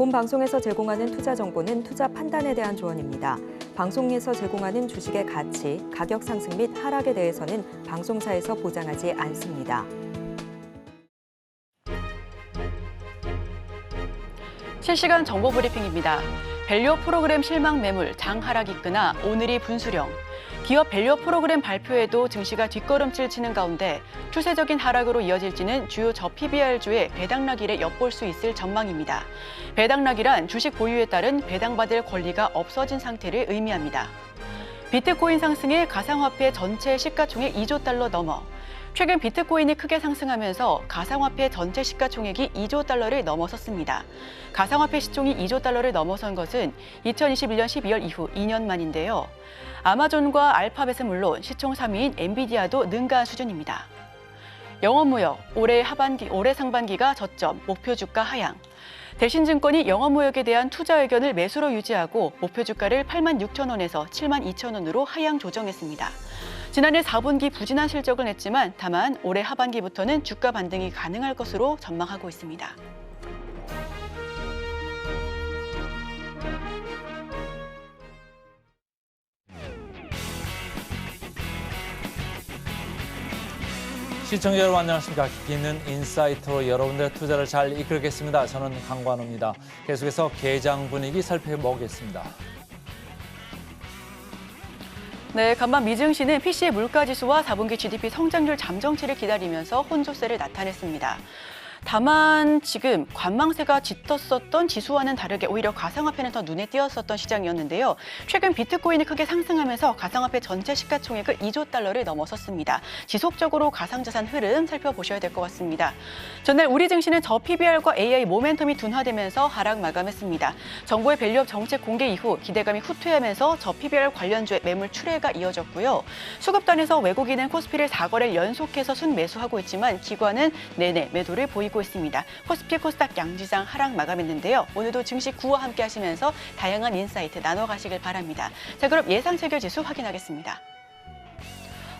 본 방송에서 제공하는 투자 정보는 투자 판단에 대한 조언입니다. 방송에서 제공하는 주식의 가치, 가격 상승 및 하락에 대해서는 방송사에서 보장하지 않습니다. 실시간 정보 브리핑입니다. 밸류업 프로그램 실망 매물, 장 하락 이끄나 오늘이 분수령. 기업 밸류업 프로그램 발표에도 증시가 뒷걸음질 치는 가운데 추세적인 하락으로 이어질지는 주요 저PBR주의 배당락일에 엿볼 수 있을 전망입니다. 배당락이란 주식 보유에 따른 배당받을 권리가 없어진 상태를 의미합니다. 비트코인 상승에 가상화폐 전체 시가총액 2조 달러 넘어. 최근 비트코인이 크게 상승하면서 가상화폐 전체 시가총액이 2조 달러를 넘어섰습니다. 가상화폐 시총이 2조 달러를 넘어선 것은 2021년 12월 이후 2년 만인데요. 아마존과 알파벳은 물론 시총 3위인 엔비디아도 능가한 수준입니다. 영업무역, 올해 상반기가 저점, 목표 주가 하향. 대신증권이 영업무역에 대한 투자 의견을 매수로 유지하고 목표 주가를 86,000원에서 72,000원으로 하향 조정했습니다. 지난해 4분기 부진한 실적을 냈지만 다만 올해 하반기부터는 주가 반등이 가능할 것으로 전망하고 있습니다. 시청자 여러분 안녕하십니까. 깊이 있는 인사이트로 여러분들의 투자를 잘 이끌겠습니다. 저는 강관우입니다. 계속해서 개장 분위기 살펴보겠습니다. 네, 간밤 미증시는 PC의 물가지수와 4분기 GDP 성장률 잠정치를 기다리면서 혼조세를 나타냈습니다. 다만 지금 관망세가 짙었었던 지수와는 다르게 오히려 가상화폐는 더 눈에 띄었었던 시장이었는데요. 최근 비트코인이 크게 상승하면서 가상화폐 전체 시가총액은 2조 달러를 넘어섰습니다. 지속적으로 가상자산 흐름 살펴보셔야 될 것 같습니다. 전날 우리 증시는 저PBR과 AI 모멘텀이 둔화되면서 하락 마감했습니다. 정부의 밸류업 정책 공개 이후 기대감이 후퇴하면서 저PBR 관련주의 매물 출회가 이어졌고요. 수급단에서 외국인은 코스피를 4거래를 연속해서 순매수하고 있지만 기관은 내내 매도를 보이고 있습니다. 코스피, 코스닥 양지장 하락 마감했는데요. 오늘도 증시 구와 함께 하시면서 다양한 인사이트 나눠가시길 바랍니다. 자, 그럼 예상 체결 지수 확인하겠습니다.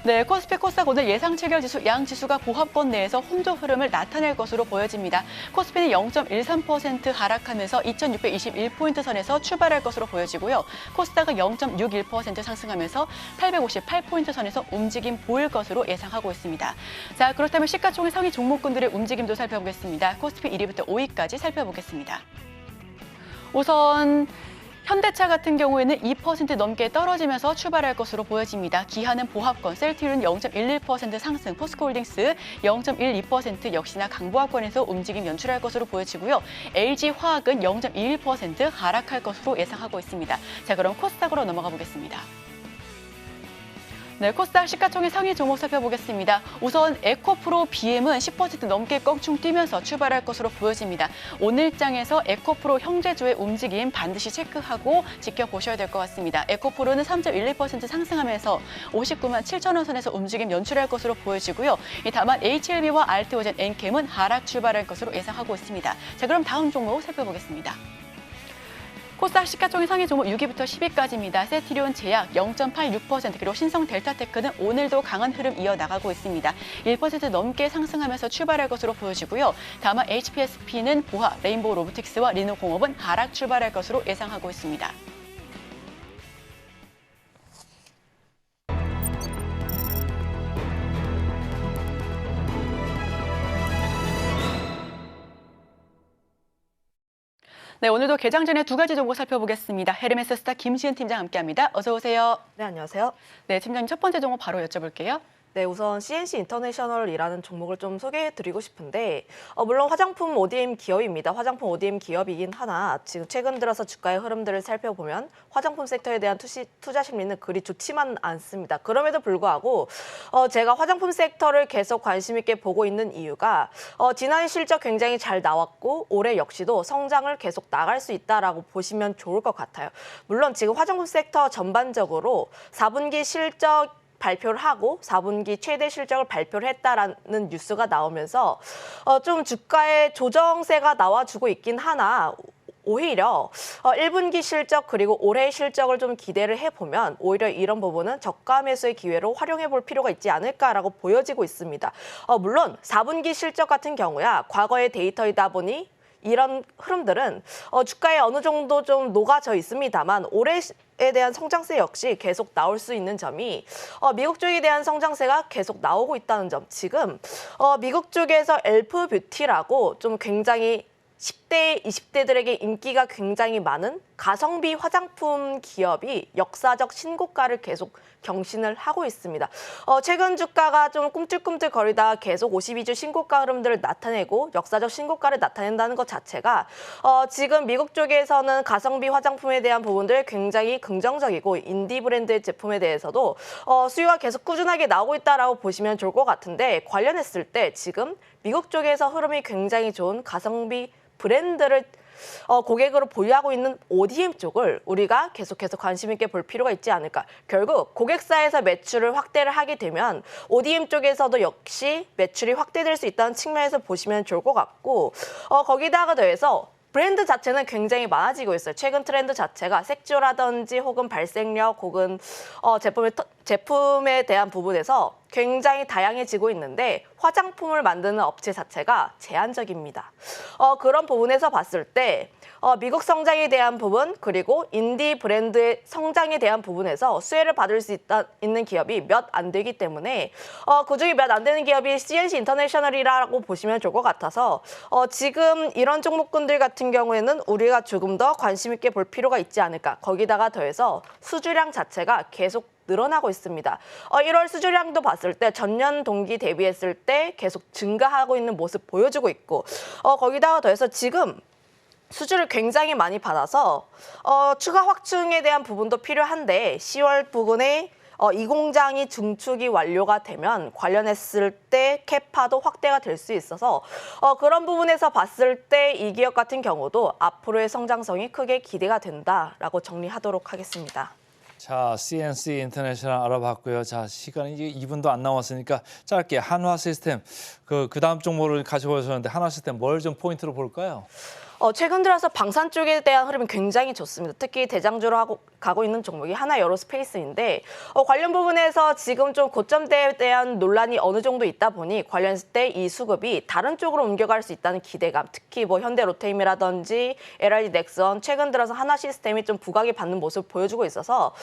네, 코스피, 코스닥 오늘 예상 체결 지수 양 지수가 보합권 내에서 혼조 흐름을 나타낼 것으로 보여집니다. 코스피는 0.13% 하락하면서 2621포인트 선에서 출발할 것으로 보여지고요. 코스닥은 0.61% 상승하면서 858포인트 선에서 움직임 보일 것으로 예상하고 있습니다. 자, 그렇다면 시가총액 상위 종목군들의 움직임도 살펴보겠습니다. 코스피 1위부터 5위까지 살펴보겠습니다. 우선 현대차 같은 경우에는 2% 넘게 떨어지면서 출발할 것으로 보여집니다. 기아는 보합권, 셀트리온 0.11% 상승, 포스코홀딩스 0.12% 역시나 강보합권에서 움직임 연출할 것으로 보여지고요. LG화학은 0.21% 하락할 것으로 예상하고 있습니다. 자, 그럼 코스닥으로 넘어가 보겠습니다. 네, 코스닥 시가총액 상위 종목 살펴보겠습니다. 우선 에코프로 BM은 10% 넘게 껑충 뛰면서 출발할 것으로 보여집니다. 오늘장에서 에코프로 형제주의 움직임 반드시 체크하고 지켜보셔야 될 것 같습니다. 에코프로는 3.11% 상승하면서 59만 7천원 선에서 움직임 연출할 것으로 보여지고요. 다만 HLB와 알테오젠, 엔캠은 하락 출발할 것으로 예상하고 있습니다. 자, 그럼 다음 종목 살펴보겠습니다. 코스닥 시가총액 상위 종목 6위부터 10위까지입니다. 세트리온 제약 0.86% 그리고 신성 델타테크는 오늘도 강한 흐름 이어나가고 있습니다. 1% 넘게 상승하면서 출발할 것으로 보여지고요. 다만 HPSP는 보아, 레인보우 로보틱스와 리노공업은 하락 출발할 것으로 예상하고 있습니다. 네, 오늘도 개장 전에 두 가지 정보 살펴보겠습니다. 헤르메스 스타 김시은 팀장 함께합니다. 어서 오세요. 네, 안녕하세요. 네, 팀장님 첫 번째 정보 바로 여쭤볼게요. 네, 우선 CNC 인터내셔널이라는 종목을 좀 소개해드리고 싶은데 물론 화장품 ODM 기업입니다. 화장품 ODM 기업이긴 하나 지금 최근 들어서 주가의 흐름들을 살펴보면 화장품 섹터에 대한 투자 심리는 그리 좋지만 않습니다. 그럼에도 불구하고 제가 화장품 섹터를 계속 관심 있게 보고 있는 이유가 지난해 실적 굉장히 잘 나왔고 올해 역시도 성장을 계속 나갈 수 있다라고 보시면 좋을 것 같아요. 물론 지금 화장품 섹터 전반적으로 4분기 실적 발표를 하고 4분기 최대 실적을 발표를 했다라는 뉴스가 나오면서 좀 주가의 조정세가 나와주고 있긴 하나 오히려 1분기 실적 그리고 올해 실적을 좀 기대를 해보면 오히려 이런 부분은 저가 매수의 기회로 활용해 볼 필요가 있지 않을까라고 보여지고 있습니다. 물론 4분기 실적 같은 경우야 과거의 데이터이다 보니 이런 흐름들은 주가에 어느 정도 좀 녹아져 있습니다만 올해에 대한 성장세 역시 계속 나올 수 있는 점이 미국 쪽에 대한 성장세가 계속 나오고 있다는 점. 지금 미국 쪽에서 엘프 뷰티라고 좀 굉장히 10대, 20대들에게 인기가 굉장히 많은 가성비 화장품 기업이 역사적 신고가를 계속 경신을 하고 있습니다. 최근 주가가 좀 꿈틀꿈틀거리다 계속 52주 신고가 흐름들을 나타내고 역사적 신고가를 나타낸다는 것 자체가 지금 미국 쪽에서는 가성비 화장품에 대한 부분들 굉장히 긍정적이고 인디 브랜드의 제품에 대해서도 수요가 계속 꾸준하게 나오고 있다라고 보시면 좋을 것 같은데 관련했을 때 지금 미국 쪽에서 흐름이 굉장히 좋은 가성비 브랜드를 고객으로 보유하고 있는 ODM 쪽을 우리가 계속해서 관심 있게 볼 필요가 있지 않을까. 결국 고객사에서 매출을 확대를 하게 되면 ODM 쪽에서도 역시 매출이 확대될 수 있다는 측면에서 보시면 좋을 것 같고 거기다가 더해서 브랜드 자체는 굉장히 많아지고 있어요. 최근 트렌드 자체가 색조라든지 혹은 발색력 혹은 제품에 대한 부분에서 굉장히 다양해지고 있는데 화장품을 만드는 업체 자체가 제한적입니다. 그런 부분에서 봤을 때 미국 성장에 대한 부분 그리고 인디 브랜드의 성장에 대한 부분에서 수혜를 받을 수 있는 기업이 몇 안 되기 때문에 그중에 몇 안 되는 기업이 CNC 인터내셔널이라고 보시면 좋을 것 같아서 지금 이런 종목군들 같은 경우에는 우리가 조금 더 관심 있게 볼 필요가 있지 않을까. 거기다가 더해서 수주량 자체가 계속 늘어나고 있습니다. 1월 수주량도 봤을 때 전년 동기 대비했을 때 계속 증가하고 있는 모습 보여주고 있고 거기다가 더해서 지금 수주를 굉장히 많이 받아서 추가 확충에 대한 부분도 필요한데 10월 부근에 이 공장이 증축이 완료가 되면 관련했을 때 캐파도 확대가 될 수 있어서 그런 부분에서 봤을 때 이 기업 같은 경우도 앞으로의 성장성이 크게 기대가 된다라고 정리하도록 하겠습니다. 자, CNC 인터내셔널 알아봤고요. 자, 시간이 이제 2분도 안 남았으니까 짧게 한화 시스템 그 다음 종목을 가져오셨는데 한화 시스템 뭘 좀 포인트로 볼까요? 최근 들어서 방산 쪽에 대한 흐름이 굉장히 좋습니다. 특히 대장주로 가고 있는 종목이 하나 에어로스페이스인데 관련 부분에서 지금 좀 고점대에 대한 논란이 어느 정도 있다 보니 관련했을 때 이 수급이 다른 쪽으로 옮겨갈 수 있다는 기대감, 특히 뭐 현대 로테임이라든지 LIG 넥슨 최근 들어서 하나 시스템이 좀 부각이 받는 모습을 보여주고 있어서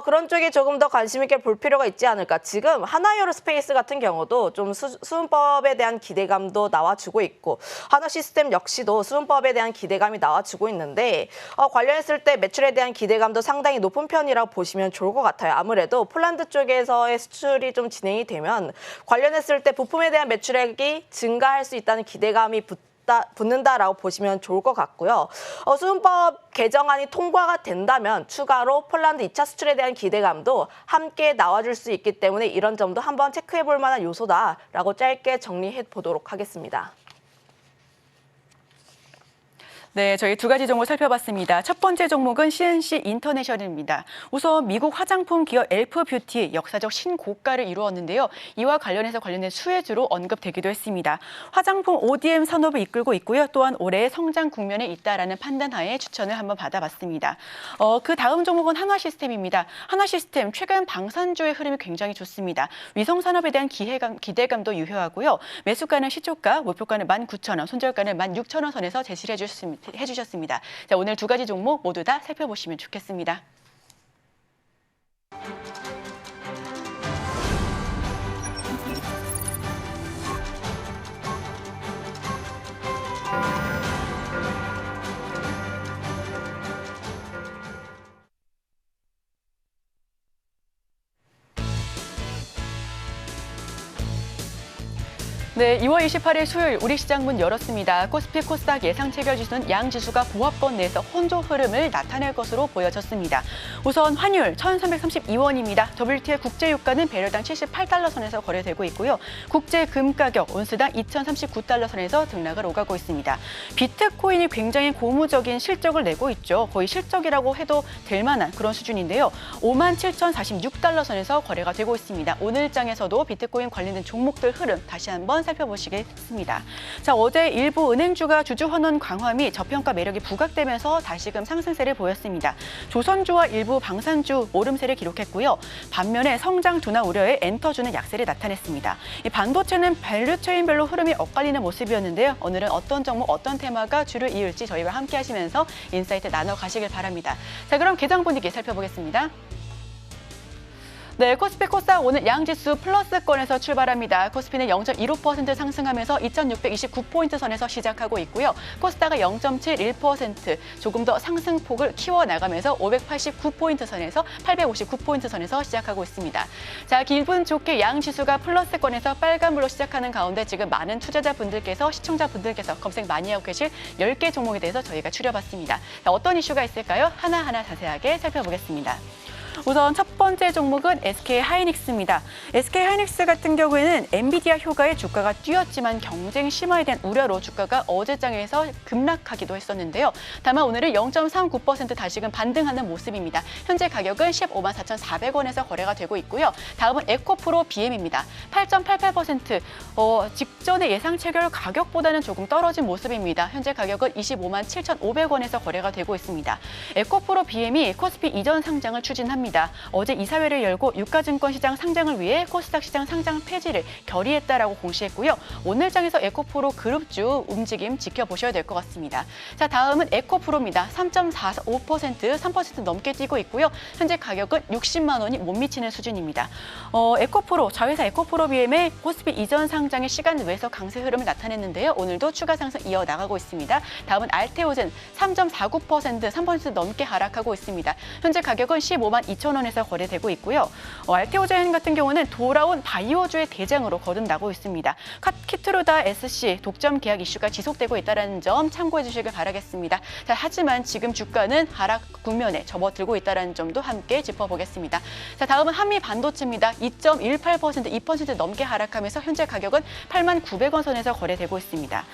그런 쪽에 조금 더 관심 있게 볼 필요가 있지 않을까. 지금 하나 에어로스페이스 같은 경우도 좀 수은법에 대한 기대감도 나와주고 있고 하나 시스템 역시도 수은법에 대한 기대감이 나와주고 있는데 관련했을 때 매출에 대한 기대감도 상당히 높은 편이라고 보시면 좋을 것 같아요. 아무래도 폴란드 쪽에서의 수출이 좀 진행이 되면 관련했을 때 부품에 대한 매출액이 증가할 수 있다는 기대감이 붙는다라고 보시면 좋을 것 같고요. 수은법 개정안이 통과가 된다면 추가로 폴란드 2차 수출에 대한 기대감도 함께 나와줄 수 있기 때문에 이런 점도 한번 체크해 볼 만한 요소다라고 짧게 정리해 보도록 하겠습니다. 네, 저희 두 가지 종목 살펴봤습니다. 첫 번째 종목은 CNC 인터내셔널입니다. 우선 미국 화장품 기업 엘프 뷰티 역사적 신고가를 이루었는데요. 이와 관련해서 관련된 수혜주로 언급되기도 했습니다. 화장품 ODM 산업을 이끌고 있고요. 또한 올해 성장 국면에 있다라는 판단하에 추천을 한번 받아봤습니다. 그 다음 종목은 한화 시스템입니다. 한화 시스템 최근 방산주의 흐름이 굉장히 좋습니다. 위성 산업에 대한 기대감도 유효하고요. 매수가는 시초가, 목표가는 19,000원, 손절가는 16,000원 선에서 제시를 해주셨습니다. 자, 오늘 두 가지 종목 모두 다 살펴보시면 좋겠습니다. 네, 2월 28일 수요일 우리 시장 문 열었습니다. 코스피 코스닥 예상 체결 지수는 양 지수가 보합권 내에서 혼조 흐름을 나타낼 것으로 보여졌습니다. 우선 환율 1,332원입니다. WTI 국제 유가는 배럴당 78달러 선에서 거래되고 있고요. 국제 금 가격 온스당 2,039달러 선에서 등락을 오가고 있습니다. 비트코인이 굉장히 고무적인 실적을 내고 있죠. 거의 실적이라고 해도 될 만한 그런 수준인데요. 57,046달러 선에서 거래가 되고 있습니다. 오늘 장에서도 비트코인 관련된 종목들 흐름 다시 한번 살펴보시겠습니다. 자, 어제 일부 은행주가 주주 환원 강화 및 저평가 매력이 부각되면서 다시금 상승세를 보였습니다. 조선주와 일부 방산주 오름세를 기록했고요. 반면에 성장 둔화 우려에 엔터주는 약세를 나타냈습니다. 이 반도체는 밸류체인별로 흐름이 엇갈리는 모습이었는데요. 오늘은 어떤 종목, 어떤 테마가 주를 이을지 저희와 함께 하시면서 인사이트 나눠 가시길 바랍니다. 자, 그럼 개장 분위기 살펴보겠습니다. 네, 코스피 코스닥 오늘 양지수 플러스권에서 출발합니다. 코스피는 0.15% 상승하면서 2,629포인트 선에서 시작하고 있고요. 코스닥은 0.71% 조금 더 상승폭을 키워나가면서 589포인트 선에서 859포인트 선에서 시작하고 있습니다. 자, 기분 좋게 양지수가 플러스권에서 빨간불로 시작하는 가운데 지금 많은 투자자분들께서 시청자분들께서 검색 많이 하고 계실 10개 종목에 대해서 저희가 추려봤습니다. 자, 어떤 이슈가 있을까요? 하나하나 자세하게 살펴보겠습니다. 우선 첫 번째 종목은 SK하이닉스입니다. SK하이닉스 같은 경우에는 엔비디아 효과에 주가가 뛰었지만 경쟁 심화에 대한 우려로 주가가 어제장에서 급락하기도 했었는데요. 다만 오늘은 0.39% 다시금 반등하는 모습입니다. 현재 가격은 15만 4,400원에서 거래가 되고 있고요. 다음은 에코프로 BM입니다. 8.88%, 직전의 예상 체결 가격보다는 조금 떨어진 모습입니다. 현재 가격은 25만 7,500원에서 거래가 되고 있습니다. 에코프로 BM이 코스피 이전 상장을 추진합니다. 어제 이사회를 열고 유가증권 시장 상장을 위해 코스닥 시장 상장 폐지를 결의했다라고 공시했고요. 오늘 장에서 에코프로 그룹주 움직임 지켜보셔야 될 것 같습니다. 자, 다음은 에코프로입니다. 3.45%, 3% 넘게 뛰고 있고요. 현재 가격은 60만 원이 못 미치는 수준입니다. 에코프로, 자회사 에코프로 BM의 코스피 이전 상장의 시간 외에서 강세 흐름을 나타냈는데요. 오늘도 추가 상승 이어나가고 있습니다. 다음은 알테오젠 3.49%, 3% 넘게 하락하고 있습니다. 현재 가격은 15만 2,000원에서 거래되고 있고요. 알테오젠 같은 경우는 돌아온 바이오주의 대장으로 거듭나고 있습니다. 키트루다 SC 독점 계약 이슈가 지속되고 있다는 점 참고해 주시길 바라겠습니다. 자, 하지만 지금 주가는 하락 국면에 접어들고 있다는 점도 함께 짚어보겠습니다. 자, 다음은 한미 반도체입니다. 2.18%, 2% 넘게 하락하면서 현재 가격은 8만 900원 선에서 거래되고 있습니다.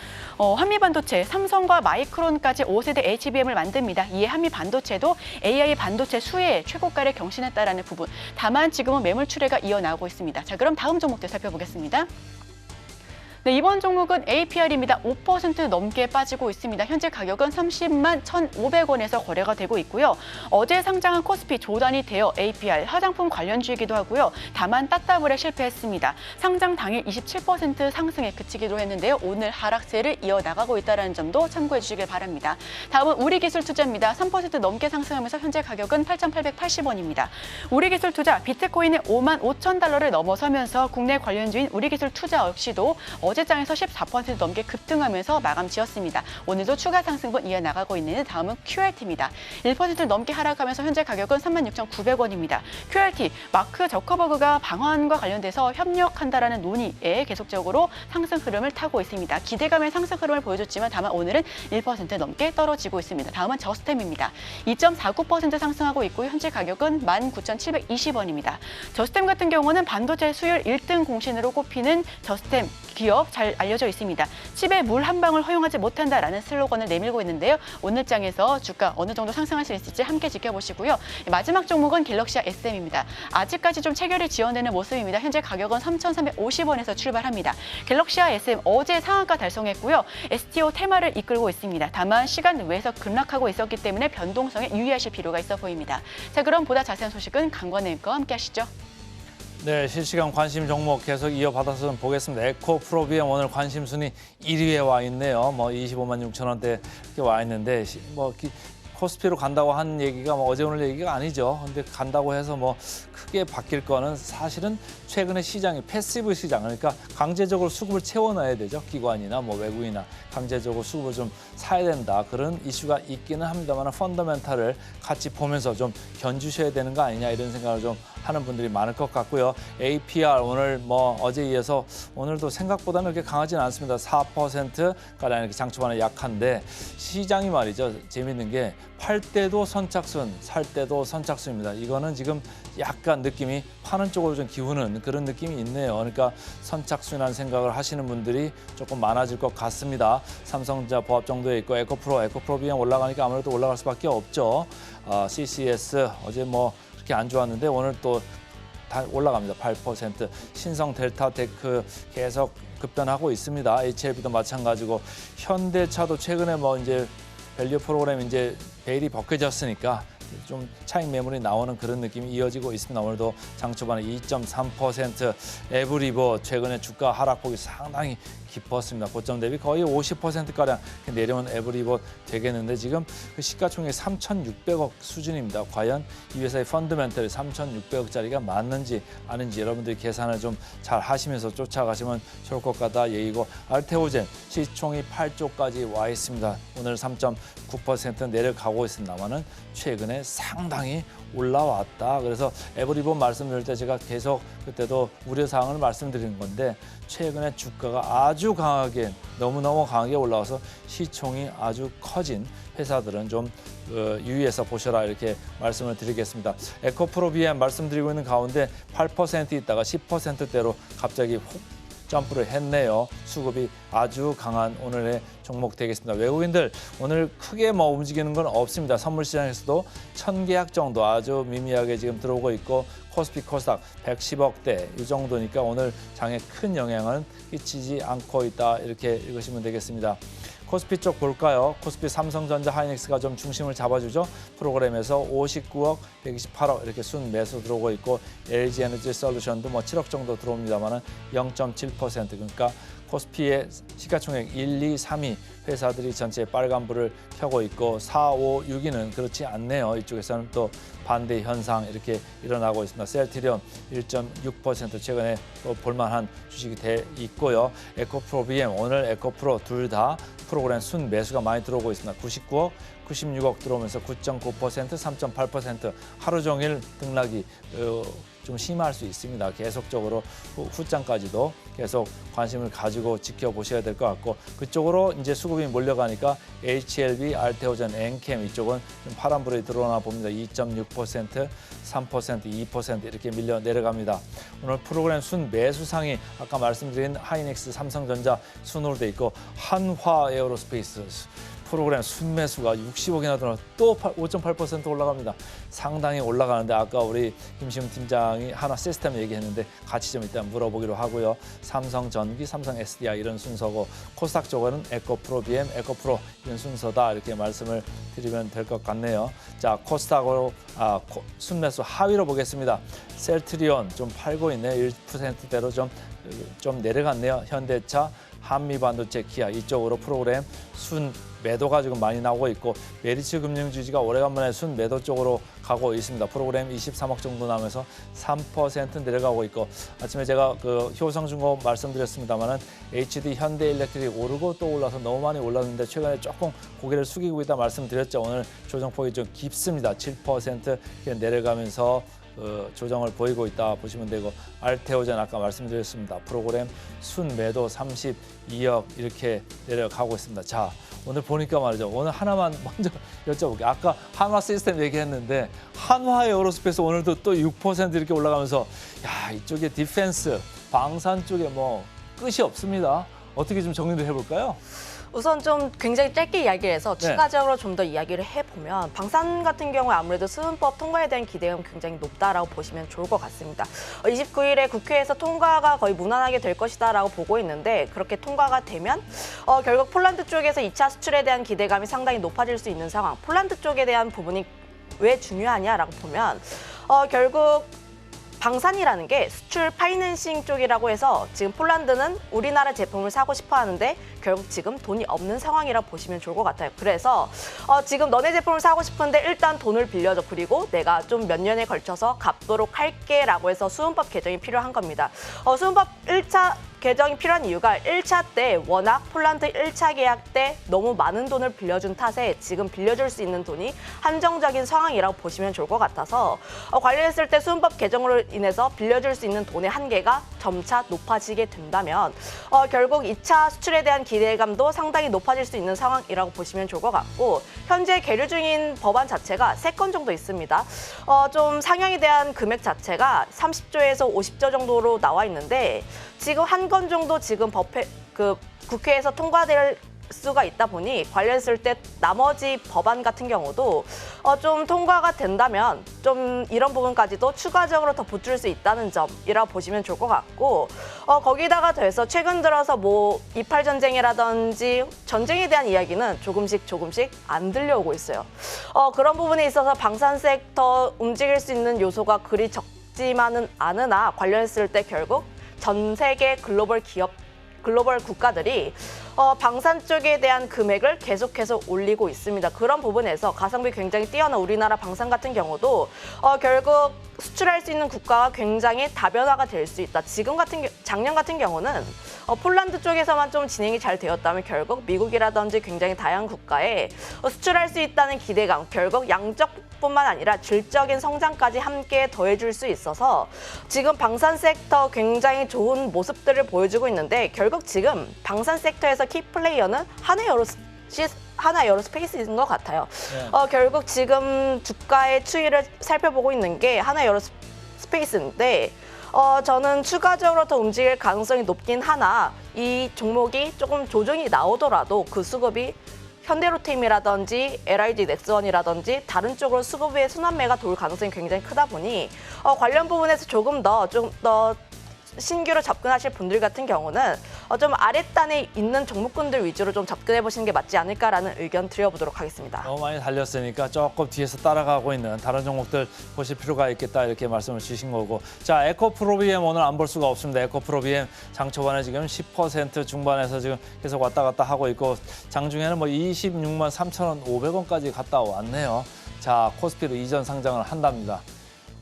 한미 반도체, 삼성과 마이크론까지 5세대 HBM을 만듭니다. 이에 한미 반도체도 AI 반도체 수혜 최고가를 경신했다라는 부분. 다만 지금은 매물 출회가 이어나오고 있습니다. 자, 그럼 다음 종목들 살펴보겠습니다. 네, 이번 종목은 APR입니다. 5% 넘게 빠지고 있습니다. 현재 가격은 30만 1,500원에서 거래가 되고 있고요. 어제 상장한 코스피 조단이 되어 APR 화장품 관련주이기도 하고요. 다만 따따블에 실패했습니다. 상장 당일 27% 상승에 그치기도 했는데요. 오늘 하락세를 이어나가고 있다는 점도 참고해 주시길 바랍니다. 다음은 우리기술투자입니다. 3% 넘게 상승하면서 현재 가격은 8,880원입니다. 우리기술투자 비트코인의 5만 5천 달러를 넘어서면서 국내 관련주인 우리기술투자 역시도 어제장에서 14% 넘게 급등하면서 마감 지었습니다. 오늘도 추가 상승분 이어나가고 있는 다음은 QRT입니다. 1% 넘게 하락하면서 현재 가격은 36,900원입니다. QRT, 마크 저커버그가 방환과 관련돼서 협력한다라는 논의에 계속적으로 상승 흐름을 타고 있습니다. 기대감의 상승 흐름을 보여줬지만 다만 오늘은 1% 넘게 떨어지고 있습니다. 다음은 저스템입니다. 2.49% 상승하고 있고 현재 가격은 19,720원입니다. 저스템 같은 경우는 반도체 수율 1등 공신으로 꼽히는 저스템 기업 잘 알려져 있습니다. 칩에 물 한 방울 허용하지 못한다라는 슬로건을 내밀고 있는데요. 오늘 장에서 주가 어느 정도 상승할 수 있을지 함께 지켜보시고요. 마지막 종목은 갤럭시아 SM입니다. 아직까지 좀 체결이 지연되는 모습입니다. 현재 가격은 3,350원에서 출발합니다. 갤럭시아 SM 어제 상한가 달성했고요. STO 테마를 이끌고 있습니다. 다만 시간 외에서 급락하고 있었기 때문에 변동성에 유의하실 필요가 있어 보입니다. 자, 그럼 보다 자세한 소식은 강관님과 함께 하시죠. 네, 실시간 관심 종목 계속 이어받아서 보겠습니다. 에코프로비엠 오늘 관심 순위 1위에 와 있네요. 25만 6천 원대 이렇게 와 있는데 코스피로 간다고 한 얘기가 어제 오늘 얘기가 아니죠. 근데 간다고 해서 크게 바뀔 거는 사실은 최근에 시장이 패시브 시장, 그러니까 강제적으로 수급을 채워놔야 되죠. 기관이나 외국이나 강제적으로 수급을 좀 사야 된다. 그런 이슈가 있기는 합니다만 펀더멘탈을 같이 보면서 좀 견주셔야 되는 거 아니냐 이런 생각을 좀 하는 분들이 많을 것 같고요. APR 오늘 어제에 이어서 오늘도 생각보다는 그렇게 강하지는 않습니다. 4%가량 이렇게 장초반에 약한데 시장이 말이죠. 재밌는 게 팔 때도 선착순, 살 때도 선착순입니다. 이거는 지금 약간 느낌이 파는 쪽으로 좀 기우는 그런 느낌이 있네요. 그러니까 선착순이라는 생각을 하시는 분들이 조금 많아질 것 같습니다. 삼성전자 보합 정도에 있고 에코프로 비용 올라가니까 아무래도 올라갈 수밖에 없죠. CCS 어제 그렇게 안 좋았는데 오늘 또 다 올라갑니다. 8%. 신성 델타테크 계속 급변하고 있습니다. HLB도 마찬가지고 현대차도 최근에 뭐 이제 밸류 프로그램 이제 베일이 벗겨졌으니까 좀 차익 매물이 나오는 그런 느낌이 이어지고 있습니다. 오늘도 장 초반에 2.3% 에브리버 최근에 주가 하락폭이 상당히 깊었습니다. 고점 대비 거의 50%가량 내려온 에브리버 되겠는데 지금 그 시가총액 3,600억 수준입니다. 과연 이 회사의 펀드멘털이 3,600억짜리가 맞는지 아닌지 여러분들이 계산을 좀 잘 하시면서 쫓아가시면 좋을 것 같다 얘기고 알테오젠 시총이 8조까지 와 있습니다. 오늘 3.9% 내려가고 있습니다만은 최근에 상당히 올라왔다. 그래서 에브리본 말씀드릴 때 제가 계속 그때도 우려사항을 말씀드린 건데 최근에 주가가 아주 강하게 너무너무 강하게 올라와서 시총이 아주 커진 회사들은 좀 유의해서 보셔라 이렇게 말씀을 드리겠습니다. 에코프로비엠 말씀드리고 있는 가운데 8% 있다가 10%대로 갑자기 훅 점프를 했네요. 수급이 아주 강한 오늘의 종목 되겠습니다. 외국인들 오늘 크게 뭐 움직이는 건 없습니다. 선물 시장에서도 1,000계약 정도 아주 미미하게 지금 들어오고 있고 코스피 코스닥 110억대 이 정도니까 오늘 장에 큰 영향은 끼치지 않고 있다 이렇게 읽으시면 되겠습니다. 코스피 쪽 볼까요? 코스피 삼성전자 하이닉스가 좀 중심을 잡아주죠. 프로그램에서 59억, 128억 이렇게 순 매수 들어오고 있고 LG에너지 솔루션도 뭐 7억 정도 들어옵니다만은 0.7% 그러니까 코스피의 시가총액 1, 2, 3위 회사들이 전체 빨간불을 켜고 있고 4, 5, 6위는 그렇지 않네요. 이쪽에서는 또 반대 현상 이렇게 일어나고 있습니다. 셀트리온 1.6% 최근에 또 볼만한 주식이 돼 있고요. 에코프로비엠 오늘 에코프로 둘 다 프로그램 순 매수가 많이 들어오고 있습니다. 99억, 96억 들어오면서 9.9%, 3.8% 하루 종일 등락이 좀 심할 수 있습니다. 계속적으로 후장까지도 계속 관심을 가지고 지켜보셔야 될 것 같고 그쪽으로 이제 수급이 몰려가니까 HLB, 알테오젠, 엔캠 이쪽은 좀 파란불이 들어오나 봅니다. 2.6%, 3%, 2% 이렇게 밀려 내려갑니다. 오늘 프로그램 순 매수상이 아까 말씀드린 하이닉스, 삼성전자 순으로 돼 있고 한화 에어로스페이스 프로그램 순매수가 60억이나 들어 또 5.8% 올라갑니다. 상당히 올라가는데 아까 우리 김시훈 팀장이 하나 시스템 얘기했는데 같이 좀 일단 물어보기로 하고요. 삼성전기, 삼성 SDI 이런 순서고 코스닥 쪽은 에코프로비엠, 에코프로 이런 순서다 이렇게 말씀을 드리면 될 것 같네요. 자 코스닥으로 순매수 하위로 보겠습니다. 셀트리온 좀 팔고 있네요. 1%대로 좀 내려갔네요. 현대차, 한미반도체, 기아 이쪽으로 프로그램 순 매도가 지금 많이 나오고 있고 메리츠 금융주주가 오래간만에 순 매도 쪽으로 가고 있습니다. 프로그램 23억 정도 나오면서 3% 내려가고 있고 아침에 제가 그 효성중공업 말씀드렸습니다만은 HD 현대일렉트릭 오르고 또 올라서 너무 많이 올랐는데 최근에 조금 고개를 숙이고 있다 말씀드렸죠. 오늘 조정폭이 좀 깊습니다. 7% 내려가면서 조정을 보이고 있다 보시면 되고 알테오젠 아까 말씀드렸습니다. 프로그램 순매도 32억 이렇게 내려가고 있습니다. 자 오늘 보니까 말이죠. 오늘 하나만 먼저 여쭤볼게요. 아까 한화 시스템 얘기했는데 한화 에어로스페이스 오늘도 또 6% 이렇게 올라가면서 야 이쪽에 디펜스 방산 쪽에 뭐 끝이 없습니다. 어떻게 좀 정리를 해볼까요? 우선 좀 굉장히 짧게 이야기를 해서 추가적으로 좀 더 이야기를 해보면 방산 같은 경우에 아무래도 수은법 통과에 대한 기대감이 굉장히 높다라고 보시면 좋을 것 같습니다. 29일에 국회에서 통과가 거의 무난하게 될 것이다라고 보고 있는데 그렇게 통과가 되면 결국 폴란드 쪽에서 2차 수출에 대한 기대감이 상당히 높아질 수 있는 상황. 폴란드 쪽에 대한 부분이 왜 중요하냐라고 보면 결국 방산이라는 게 수출 파이낸싱 쪽이라고 해서 지금 폴란드는 우리나라 제품을 사고 싶어 하는데 결국 지금 돈이 없는 상황이라 보시면 좋을 것 같아요. 그래서 지금 너네 제품을 사고 싶은데 일단 돈을 빌려줘. 그리고 내가 좀 몇 년에 걸쳐서 갚도록 할게 라고 해서 수은법 개정이 필요한 겁니다. 수은법 1차 개정이 필요한 이유가 1차 때 워낙 폴란드 1차 계약 때 너무 많은 돈을 빌려준 탓에 지금 빌려줄 수 있는 돈이 한정적인 상황이라고 보시면 좋을 것 같아서 관련했을 때 수은법 개정으로 인해서 빌려줄 수 있는 돈의 한계가 점차 높아지게 된다면 결국 2차 수출에 대한 기대감도 상당히 높아질 수 있는 상황이라고 보시면 좋을 것 같고 현재 계류 중인 법안 자체가 3건 정도 있습니다. 좀 상향에 대한 금액 자체가 30조에서 50조 정도로 나와 있는데 지금 한 건 정도 지금 국회에서 통과될 수가 있다 보니 관련했을 때 나머지 법안 같은 경우도 좀 통과가 된다면 좀 이런 부분까지도 추가적으로 더 붙을 수 있다는 점이라고 보시면 좋을 것 같고 거기다가 더해서 최근 들어서 뭐 이팔 전쟁이라든지 전쟁에 대한 이야기는 조금씩 안 들려오고 있어요. 그런 부분에 있어서 방산 섹터 움직일 수 있는 요소가 그리 적지만은 않으나 관련했을 때 결국 전 세계 글로벌 국가들이 방산 쪽에 대한 금액을 계속해서 올리고 있습니다. 그런 부분에서 가성비 굉장히 뛰어난 우리나라 방산 같은 경우도 결국 수출할 수 있는 국가가 굉장히 다변화가 될 수 있다. 작년 같은 경우는 폴란드 쪽에서만 좀 진행이 잘 되었다면 결국 미국이라든지 굉장히 다양한 국가에 수출할 수 있다는 기대감, 결국 양적뿐만 아니라 질적인 성장까지 함께 더해줄 수 있어서 지금 방산 섹터 굉장히 좋은 모습들을 보여주고 있는데 결국 지금 방산 섹터에서 키 플레이어는 하나 에어로스페이스인 것 같아요. 네. 결국 지금 주가의 추이를 살펴보고 있는 게 하나 에어로스페이스인데 저는 추가적으로 더 움직일 가능성이 높긴 하나 이 종목이 조금 조정이 나오더라도 그 수급이 현대로템이라든지 LIG 넥스원이라든지 다른 쪽으로 수급의 순환매가 돌 가능성이 굉장히 크다 보니 관련 부분에서 조금 더 신규로 접근하실 분들 같은 경우는 좀 아랫단에 있는 종목군들 위주로 좀 접근해 보시는 게 맞지 않을까라는 의견 드려보도록 하겠습니다. 너무 많이 달렸으니까 조금 뒤에서 따라가고 있는 다른 종목들 보실 필요가 있겠다 이렇게 말씀을 주신 거고. 자, 에코프로비엠 오늘 안 볼 수가 없습니다. 에코프로비엠 장 초반에 지금 10% 중반에서 지금 계속 왔다 갔다 하고 있고 장중에는 뭐 26만 3,500원까지 갔다 왔네요. 자, 코스피로 이전 상장을 한답니다.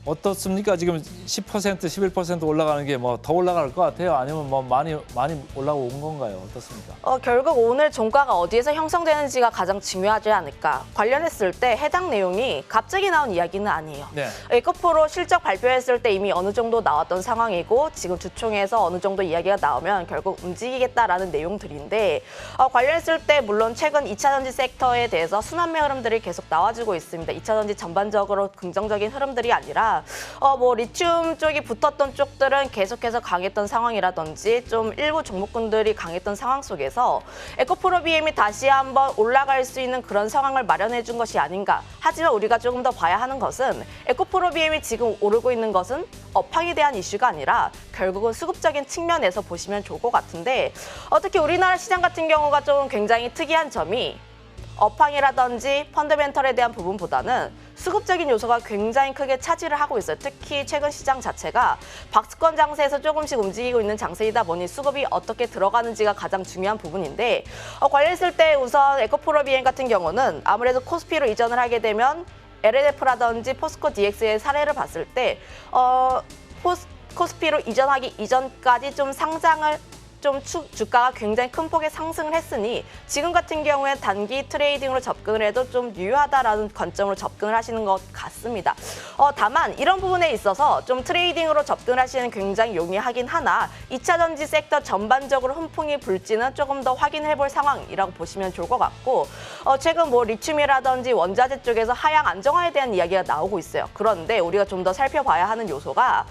어떻습니까? 지금 10%, 11% 올라가는 게 뭐 더 올라갈 것 같아요? 아니면 뭐 많이 올라온 건가요? 어떻습니까? 결국 오늘 종가가 어디에서 형성되는지가 가장 중요하지 않을까. 관련했을 때 해당 내용이 갑자기 나온 이야기는 아니에요. 네. 에코프로 실적 발표했을 때 이미 어느 정도 나왔던 상황이고 지금 주총에서 어느 정도 이야기가 나오면 결국 움직이겠다라는 내용들인데 관련했을 때 물론 최근 2차 전지 섹터에 대해서 순환매 흐름들이 계속 나와주고 있습니다. 2차 전지 전반적으로 긍정적인 흐름들이 아니라 뭐 리튬 쪽이 붙었던 쪽들은 계속해서 강했던 상황이라든지 좀 일부 종목군들이 강했던 상황 속에서 에코프로비엠이 다시 한번 올라갈 수 있는 그런 상황을 마련해 준 것이 아닌가. 하지만 우리가 조금 더 봐야 하는 것은 에코프로비엠이 지금 오르고 있는 것은 업황에 대한 이슈가 아니라 결국은 수급적인 측면에서 보시면 좋을 것 같은데 특히 우리나라 시장 같은 경우가 좀 굉장히 특이한 점이 업황이라든지 펀더멘털에 대한 부분보다는 수급적인 요소가 굉장히 크게 차지를 하고 있어요. 특히 최근 시장 자체가 박스권 장세에서 조금씩 움직이고 있는 장세이다 보니 수급이 어떻게 들어가는지가 가장 중요한 부분인데 관련했을 때 우선 에코프로비엠 같은 경우는 아무래도 코스피로 이전을 하게 되면 LNF라든지 포스코 DX의 사례를 봤을 때 코스피로 이전하기 이전까지 좀 상장을 주가가 굉장히 큰 폭의 상승을 했으니 지금 같은 경우에 단기 트레이딩으로 접근을 해도 좀 유효하다라는 관점으로 접근을 하시는 것 같습니다. 다만 이런 부분에 있어서 좀 트레이딩으로 접근하시는 굉장히 용이하긴 하나 2차 전지 섹터 전반적으로 훈풍이 불지는 조금 더 확인해 볼 상황이라고 보시면 좋을 것 같고 최근 뭐 리튬이라든지 원자재 쪽에서 하향 안정화에 대한 이야기가 나오고 있어요. 그런데 우리가 좀 더 살펴봐야 하는 요소가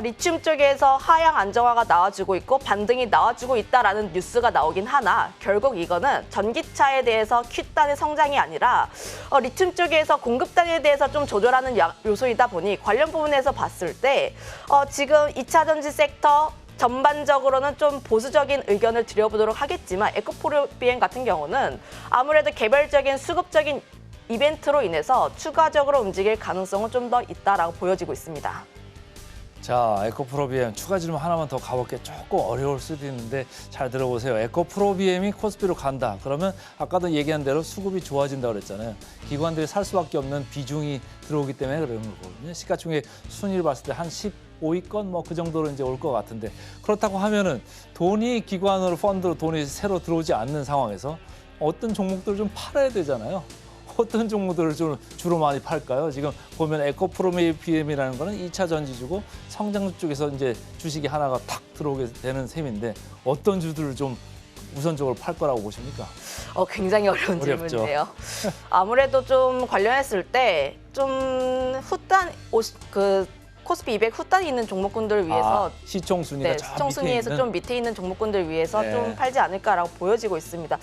리튬 쪽에서 하향 안정화가 나와주고 있고 반등이 나와주고 있다라는 뉴스가 나오긴 하나 결국 이거는 전기차에 대해서 Q단의 성장이 아니라 리튬 쪽에서 공급단에 대해서 좀 조절하는 요소이다 보니 관련 부분에서 봤을 때 지금 2차 전지 섹터 전반적으로는 좀 보수적인 의견을 드려보도록 하겠지만 에코프로비엠 같은 경우는 아무래도 개별적인 수급적인 이벤트로 인해서 추가적으로 움직일 가능성은 좀 더 있다라고 보여지고 있습니다. 자, 에코프로비엠 추가 질문 하나만 더 가볼게. 조금 어려울 수도 있는데 잘 들어보세요. 에코프로비엠이 코스피로 간다. 그러면 아까도 얘기한 대로 수급이 좋아진다고 그랬잖아요. 기관들이 살 수밖에 없는 비중이 들어오기 때문에 그런 거거든요. 시가총액 순위를 봤을 때 한 15위권 뭐 그 정도로 이제 올 것 같은데 그렇다고 하면은 돈이 기관으로 펀드로 돈이 새로 들어오지 않는 상황에서 어떤 종목들을 좀 팔아야 되잖아요. 어떤 종목들을 좀 주로 많이 팔까요? 지금 보면 에코프로비엠이라는 거는 2차 전지주고 성장주 쪽에서 이제 주식이 하나가 탁 들어오게 되는 셈인데 어떤 주들을 좀 우선적으로 팔 거라고 보십니까? 굉장히 어려운 어렵죠. 질문인데요. 아무래도 좀 관련했을 때 좀 코스피 200 후단이 있는 종목군들을 위해서 시총 순위가 네, 저 시총 밑에 순위에서 있는? 좀 밑에 있는 종목군들 위해서 네. 좀 팔지 않을까라고 보여지고 있습니다.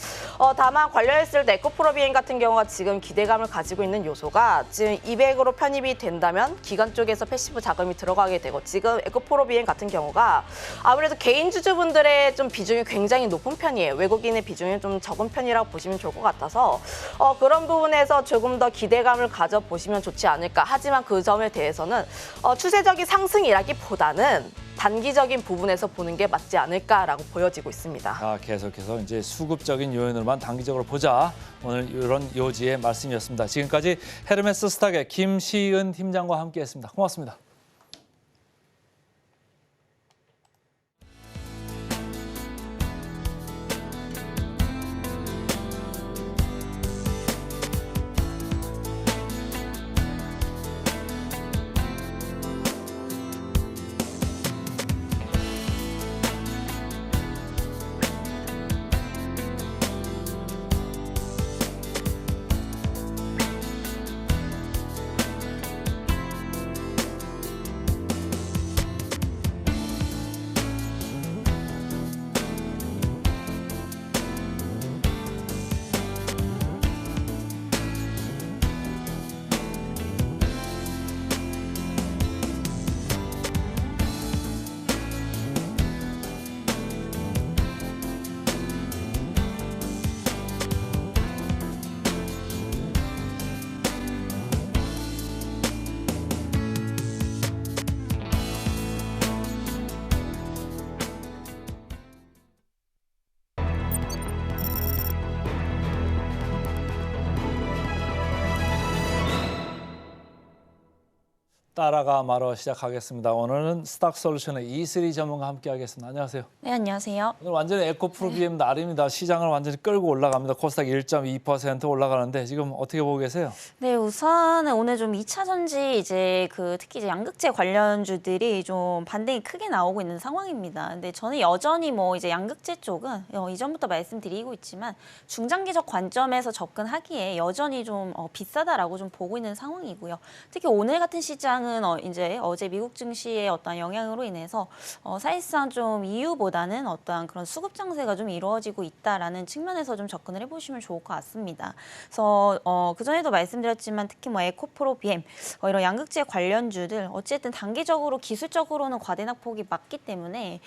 다만 관련했을 때 에코프로비엠 같은 경우가 지금 기대감을 가지고 있는 요소가 지금 200으로 편입이 된다면 기관 쪽에서 패시브 자금이 들어가게 되고 지금 에코프로비엠 같은 경우가 아무래도 개인 주주분들의 좀 비중이 굉장히 높은 편이에요. 외국인의 비중이 좀 적은 편이라고 보시면 좋을 것 같아서 그런 부분에서 조금 더 기대감을 가져보시면 좋지 않을까. 하지만 그 점에 대해서는 추세적인 상승이라기보다는 단기적인 부분에서 보는 게 맞지 않을까라고 보여지고 있습니다. 계속해서 이제 수급적인 요인으로만 단기적으로 보자. 오늘 이런 요지의 말씀이었습니다. 지금까지 헤르메스 스탁의 김시은 팀장과 함께했습니다. 고맙습니다. 따라가 말어 시작하겠습니다. 오늘은 스탁솔루션의 이슬이 전문가 함께하겠습니다. 안녕하세요. 네, 안녕하세요. 오늘 완전히 에코프로비엠 날입니다. 시장을 완전히 끌고 올라갑니다. 코스닥 1.2% 올라가는데 지금 어떻게 보고 계세요? 네, 우선은 오늘 좀 2차 전지 특히 이제 양극재 관련주들이 좀 반등이 크게 나오고 있는 상황입니다. 근데 저는 여전히 이제 양극재 쪽은 이전부터 말씀드리고 있지만 중장기적 관점에서 접근하기에 여전히 좀 비싸다라고 좀 보고 있는 상황이고요. 특히 오늘 같은 시장은 이제 어제 미국 증시의 어떤 영향으로 인해서 사실상 좀 이유보다는 어떠한 그런 수급 장세가 좀 이루어지고 있다라는 측면에서 좀 접근을 해보시면 좋을 것 같습니다. 그래서 그 전에도 말씀드렸지만 특히 에코프로비엠 이런 양극재 관련주들 어쨌든 단기적으로 기술적으로는 과대낙폭이 맞기 때문에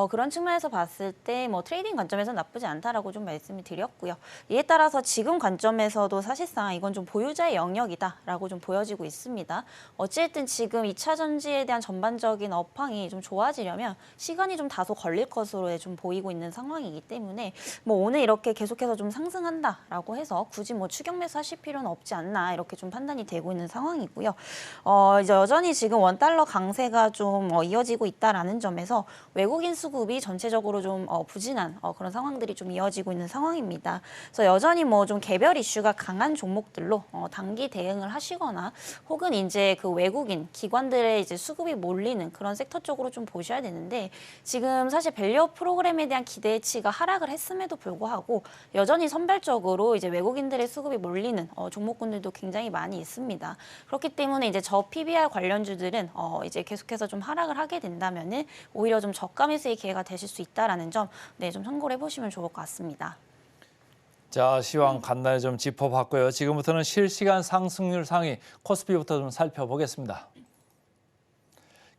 그런 측면에서 봤을 때 트레이딩 관점에서 나쁘지 않다라고 좀 말씀을 드렸고요. 이에 따라서 지금 관점에서도 사실상 이건 좀 보유자의 영역이다라고 좀 보여지고 있습니다. 어쨌든 지금 2차 전지에 대한 전반적인 업황이 좀 좋아지려면 시간이 좀 다소 걸릴 것으로 좀 보이고 있는 상황이기 때문에 오늘 이렇게 계속해서 좀 상승한다라고 해서 굳이 추격 매수하실 필요는 없지 않나 이렇게 좀 판단이 되고 있는 상황이고요. 이제 여전히 지금 원달러 강세가 좀 이어지고 있다라는 점에서 외국인 수급이 전체적으로 좀 부진한 그런 상황들이 좀 이어지고 있는 상황입니다. 그래서 여전히 좀 개별 이슈가 강한 종목들로 단기 대응을 하시거나 혹은 이제 그 외국인 기관들의 이제 수급이 몰리는 그런 섹터 쪽으로 좀 보셔야 되는데 지금 사실 밸류업 프로그램에 대한 기대치가 하락을 했음에도 불구하고 여전히 선별적으로 이제 외국인들의 수급이 몰리는 종목군들도 굉장히 많이 있습니다. 그렇기 때문에 이제 저 PBR 관련주들은 이제 계속해서 좀 하락을 하게 된다면은 오히려 좀 저가 매수의 기회가 되실 수 있다라는 점, 네, 좀 참고를 해보시면 좋을 것 같습니다. 자, 시황 간단히 좀 짚어봤고요. 지금부터는 실시간 상승률 상위 코스피부터 좀 살펴보겠습니다.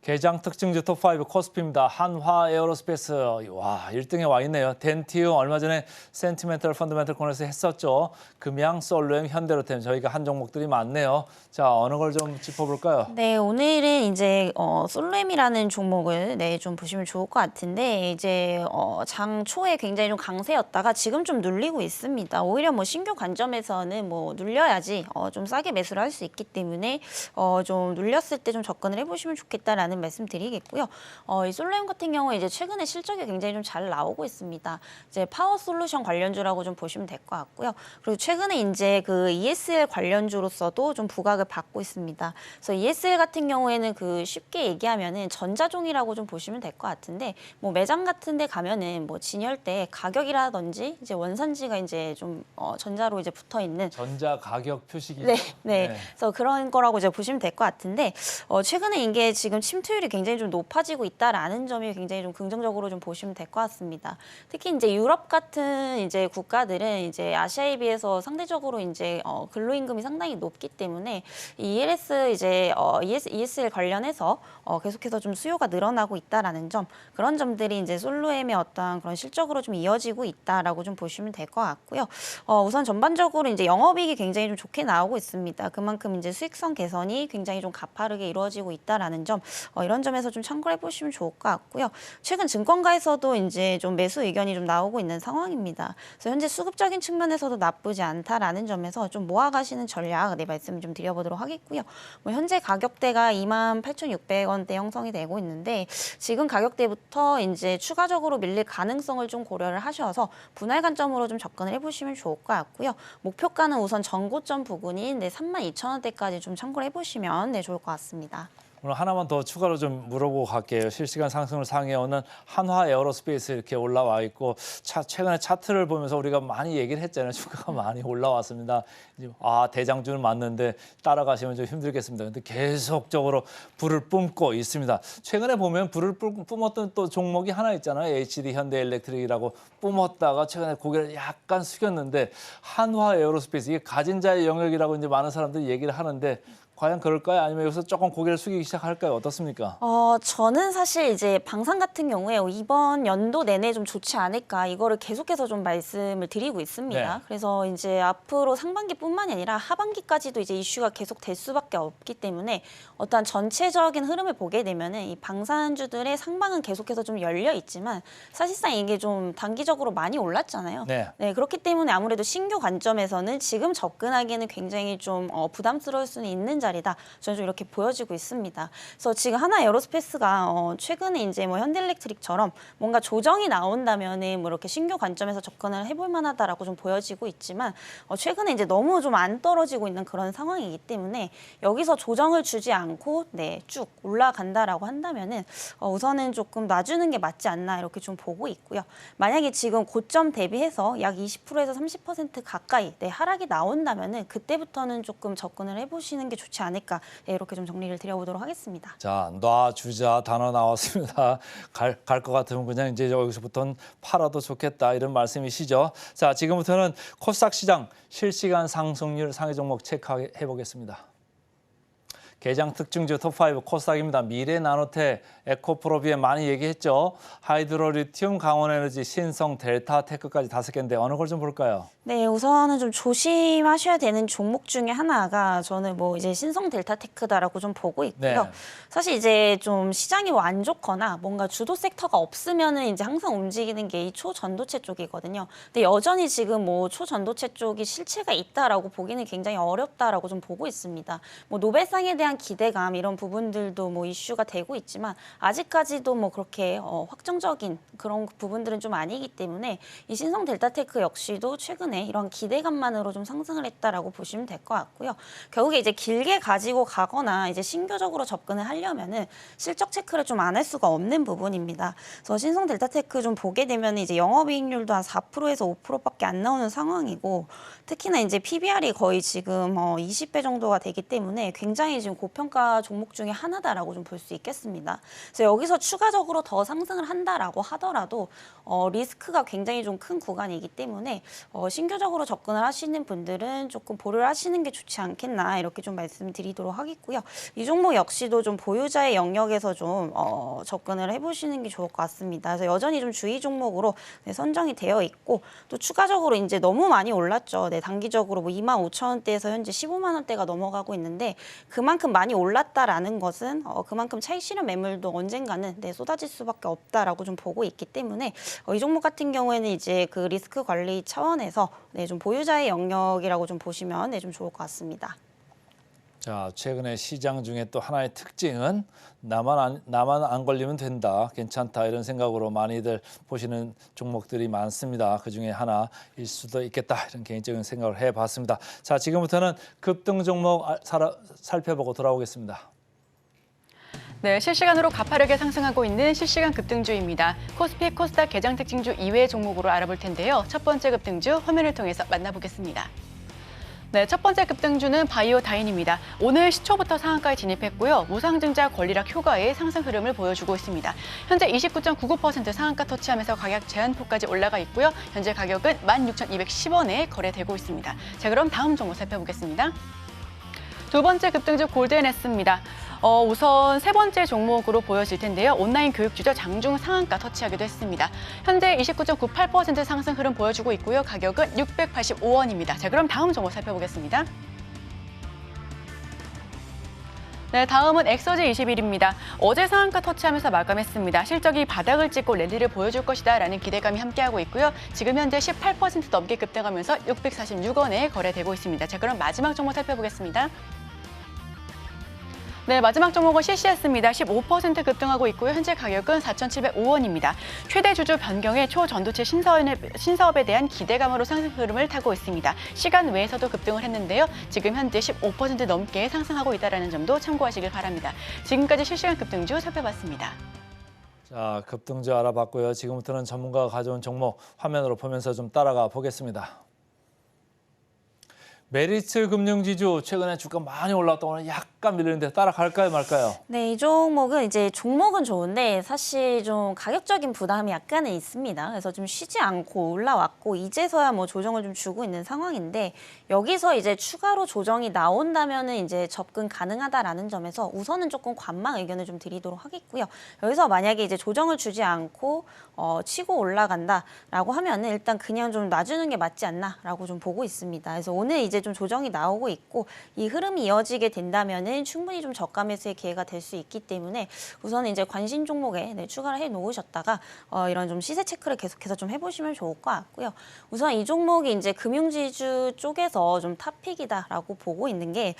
개장 특징주 톱5 코스피입니다. 한화 에어로스페이스, 와, 1등에 와 있네요. 덴티움 얼마 전에 센티멘털 펀더멘털 코너에서 했었죠. 금양, 솔루엠, 현대로템 저희가 한 종목들이 많네요. 자, 어느 걸 좀 짚어볼까요? 네, 오늘은 이제 솔루엠이라는 종목을 좀 보시면 좋을 것 같은데 이제 장 초에 굉장히 좀 강세였다가 지금 좀 눌리고 있습니다. 오히려 신규 관점에서는 눌려야지 좀 싸게 매수를 할 수 있기 때문에 좀 눌렸을 때 좀 접근을 해보시면 좋겠다라는 있다라는 말씀드리겠고요. 이 솔로엠 같은 경우에 이제 최근에 실적이 굉장히 좀 잘 나오고 있습니다. 이제 파워 솔루션 관련주라고 좀 보시면 될 것 같고요. 그리고 최근에 이제 그 ESL 관련주로서도 좀 부각을 받고 있습니다. 그래서 ESL 같은 경우에는 그 쉽게 얘기하면은 전자종이라고 좀 보시면 될 것 같은데 뭐 매장 같은 데 가면은 뭐 진열대 가격이라든지 이제 원산지가 이제 좀 전자로 이제 붙어 있는 전자 가격 표식이죠. 네. 그래서 그런 거라고 이제 보시면 될 것 같은데 최근에 이게 지금 침투율이 굉장히 좀 높아지고 있다라는 점이 굉장히 좀 긍정적으로 좀 보시면 될 것 같습니다. 특히 이제 유럽 같은 이제 국가들은 이제 아시아에 비해서 상대적으로 이제 근로임금이 상당히 높기 때문에 이 ESL 관련해서 계속해서 좀 수요가 늘어나고 있다라는 점, 그런 점들이 이제 솔로엠의 어떤 그런 실적으로 좀 이어지고 있다라고 좀 보시면 될 것 같고요. 우선 전반적으로 이제 영업이익이 굉장히 좀 좋게 나오고 있습니다. 그만큼 이제 수익성 개선이 굉장히 좀 가파르게 이루어지고 있다라는 점, 이런 점에서 좀 참고해 보시면 좋을 것 같고요. 최근 증권가에서도 이제 좀 매수 의견이 좀 나오고 있는 상황입니다. 그래서 현재 수급적인 측면에서도 나쁘지 않다라는 점에서 좀 모아가시는 전략 말씀 좀 드려보도록 하겠고요. 뭐 현재 가격대가 28,600원대 형성이 되고 있는데 지금 가격대부터 이제 추가적으로 밀릴 가능성을 좀 고려를 하셔서 분할 관점으로 좀 접근을 해보시면 좋을 것 같고요. 목표가는 우선 전고점 부근인 32,000원대까지 좀 참고를 해보시면 좋을 것 같습니다. 오늘 하나만 더 추가로 좀 물어보고 갈게요. 실시간 상승을 상회하는 한화 에어로스페이스 이렇게 올라와 있고 최근에 차트를 보면서 우리가 많이 얘기를 했잖아요. 주가가 많이 올라왔습니다. 이제 대장주는 맞는데 따라가시면 좀 힘들겠습니다. 근데 계속적으로 불을 뿜고 있습니다. 최근에 보면 불을 뿜었던 또 종목이 하나 있잖아요. HD 현대일렉트릭이라고 뿜었다가 최근에 고개를 약간 숙였는데 한화 에어로스페이스 이게 가진 자의 영역이라고 이제 많은 사람들이 얘기를 하는데 과연 그럴까요? 아니면 여기서 조금 고개를 숙이기 시작할까요? 어떻습니까? 저는 사실 이제 방산 같은 경우에 이번 연도 내내 좀 좋지 않을까 이거를 계속해서 좀 말씀을 드리고 있습니다. 네. 그래서 이제 앞으로 상반기뿐만이 아니라 하반기까지도 이제 이슈가 계속 될 수밖에 없기 때문에 어떤 전체적인 흐름을 보게 되면은 이 방산주들의 상방은 계속해서 좀 열려 있지만 사실상 이게 좀 단기적으로 많이 올랐잖아요. 네. 그렇기 때문에 아무래도 신규 관점에서는 지금 접근하기에는 굉장히 좀 부담스러울 수는 있는 자리다. 저는 좀 이렇게 보여지고 있습니다. 그래서 지금 하나 에어로스페이스가 최근에 이제 뭐 현대일렉트릭처럼 뭔가 조정이 나온다면은 뭐 이렇게 신규 관점에서 접근을 해볼 만하다라고 좀 보여지고 있지만 최근에 이제 너무 좀 안 떨어지고 있는 그런 상황이기 때문에 여기서 조정을 주지 않고 쭉 올라간다라고 한다면은 우선은 조금 놔주는 게 맞지 않나 이렇게 좀 보고 있고요. 만약에 지금 고점 대비해서 약 20%에서 30% 가까이 하락이 나온다면은 그때부터는 조금 접근을 해보시는 게 좋지 않을까 이렇게 좀 정리를 드려보도록 하겠습니다. 자, 놔주자 단어 나왔습니다. 갈 것 같으면 그냥 이제 여기서부터는 팔아도 좋겠다 이런 말씀이시죠. 자, 지금부터는 코스닥 시장 실시간 상승률 상위 종목 체크해 보겠습니다. 개장 특징주 톱5 코스닥입니다. 미래나노테, 에코프로비엠 많이 얘기했죠. 하이드로리튬, 강원에너지, 신성, 델타테크까지 5개인데 어느 걸 좀 볼까요? 네, 우선은 좀 조심하셔야 되는 종목 중에 하나가 저는 뭐 이제 신성 델타테크다라고 좀 보고 있고요. 네. 사실 이제 좀 시장이 안 좋거나 뭔가 주도 섹터가 없으면은 이제 항상 움직이는 게 이 초전도체 쪽이거든요. 근데 여전히 지금 뭐 초전도체 쪽이 실체가 있다라고 보기는 굉장히 어렵다라고 좀 보고 있습니다. 뭐 노벨상에 대한 기대감 이런 부분들도 뭐 이슈가 되고 있지만 아직까지도 뭐 그렇게 확정적인 그런 부분들은 좀 아니기 때문에 이 신성 델타테크 역시도 최근에 이런 기대감만으로 좀 상승을 했다라고 보시면 될 것 같고요. 결국에 이제 길게 가지고 가거나 이제 신규적으로 접근을 하려면은 실적 체크를 좀 안 할 수가 없는 부분입니다. 그래서 신성 델타테크 좀 보게 되면 이제 영업이익률도 한 4%에서 5%밖에 안 나오는 상황이고 특히나 이제 PBR이 거의 지금 20배 정도가 되기 때문에 굉장히 지금 고평가 종목 중에 하나다라고 좀 볼 수 있겠습니다. 그래서 여기서 추가적으로 더 상승을 한다라고 하더라도 리스크가 굉장히 좀 큰 구간이기 때문에 신규적으로 접근을 하시는 분들은 조금 보류를 하시는 게 좋지 않겠나 이렇게 좀 말씀드리도록 하겠고요. 이 종목 역시도 좀 보유자의 영역에서 좀 접근을 해보시는 게 좋을 것 같습니다. 그래서 여전히 좀 주의 종목으로 선정이 되어 있고 또 추가적으로 이제 너무 많이 올랐죠. 단기적으로 뭐 25,000원대에서 현재 15만 원대가 넘어가고 있는데 그만큼 많이 올랐다라는 것은 그만큼 차익 실현 매물도 언젠가는 쏟아질 수밖에 없다라고 좀 보고 있기 때문에 이 종목 같은 경우에는 이제 그 리스크 관리 차원에서 좀 보유자의 영역이라고 좀 보시면 좀 좋을 것 같습니다. 자, 최근에 시장 중에 또 하나의 특징은 나만 안 걸리면 된다, 괜찮다 이런 생각으로 많이들 보시는 종목들이 많습니다. 그중에 하나일 수도 있겠다 이런 개인적인 생각을 해봤습니다. 자, 지금부터는 급등 종목 살펴보고 돌아오겠습니다. 네, 실시간으로 가파르게 상승하고 있는 실시간 급등주입니다. 코스피, 코스닥 개장 특징주 이외의 종목으로 알아볼 텐데요. 첫 번째 급등주 화면을 통해서 만나보겠습니다. 네, 첫 번째 급등주는 바이오다인입니다. 오늘 시초부터 상한가에 진입했고요. 무상증자 권리락 효과의 상승 흐름을 보여주고 있습니다. 현재 29.99% 상한가 터치하면서 가격 제한폭까지 올라가 있고요. 현재 가격은 16,210원에 거래되고 있습니다. 자, 그럼 다음 종목 살펴보겠습니다. 두 번째 급등주 골드앤에스입니다. 우선 세 번째 종목으로 보여질 텐데요. 온라인 교육주죠. 장중 상한가 터치하기도 했습니다. 현재 29.98% 상승 흐름 보여주고 있고요. 가격은 685원입니다. 자, 그럼 다음 종목 살펴보겠습니다. 네, 다음은 엑서지21입니다. 어제 상한가 터치하면서 마감했습니다. 실적이 바닥을 찍고 랠리를 보여줄 것이다라는 기대감이 함께하고 있고요. 지금 현재 18% 넘게 급등하면서 646원에 거래되고 있습니다. 자, 그럼 마지막 종목 살펴보겠습니다. 네, 마지막 종목은 CCS입니다. 15% 급등하고 있고요. 현재 가격은 4,705원입니다. 최대 주주 변경의 초전도체 신사업에 대한 기대감으로 상승 흐름을 타고 있습니다. 시간 외에서도 급등을 했는데요. 지금 현재 15% 넘게 상승하고 있다는 점도 참고하시길 바랍니다. 지금까지 실시간 급등주 살펴봤습니다. 자, 급등주 알아봤고요. 지금부터는 전문가가 가져온 종목 화면으로 보면서 좀 따라가 보겠습니다. 메리츠 금융지주 최근에 주가 많이 올랐다 오늘 약간 밀리는데 따라갈까요 말까요? 네, 이 종목은 이제 종목은 좋은데 사실 좀 가격적인 부담이 약간은 있습니다. 그래서 좀 쉬지 않고 올라왔고 이제서야 뭐 조정을 좀 주고 있는 상황인데 여기서 이제 추가로 조정이 나온다면은 이제 접근 가능하다라는 점에서 우선은 조금 관망 의견을 좀 드리도록 하겠고요. 여기서 만약에 이제 조정을 주지 않고 치고 올라간다라고 하면은 일단 그냥 좀 놔주는 게 맞지 않나라고 좀 보고 있습니다. 그래서 오늘 이제 좀 조정이 나오고 있고 이 흐름이 이어지게 된다면은 충분히 좀 저가 매수의 기회가 될 수 있기 때문에 우선은 이제 관심 종목에 추가를 해 놓으셨다가 이런 좀 시세 체크를 계속해서 좀 해보시면 좋을 것 같고요. 우선 이 종목이 이제 금융지주 쪽에서 좀 탑픽이다라고 보고 있는 게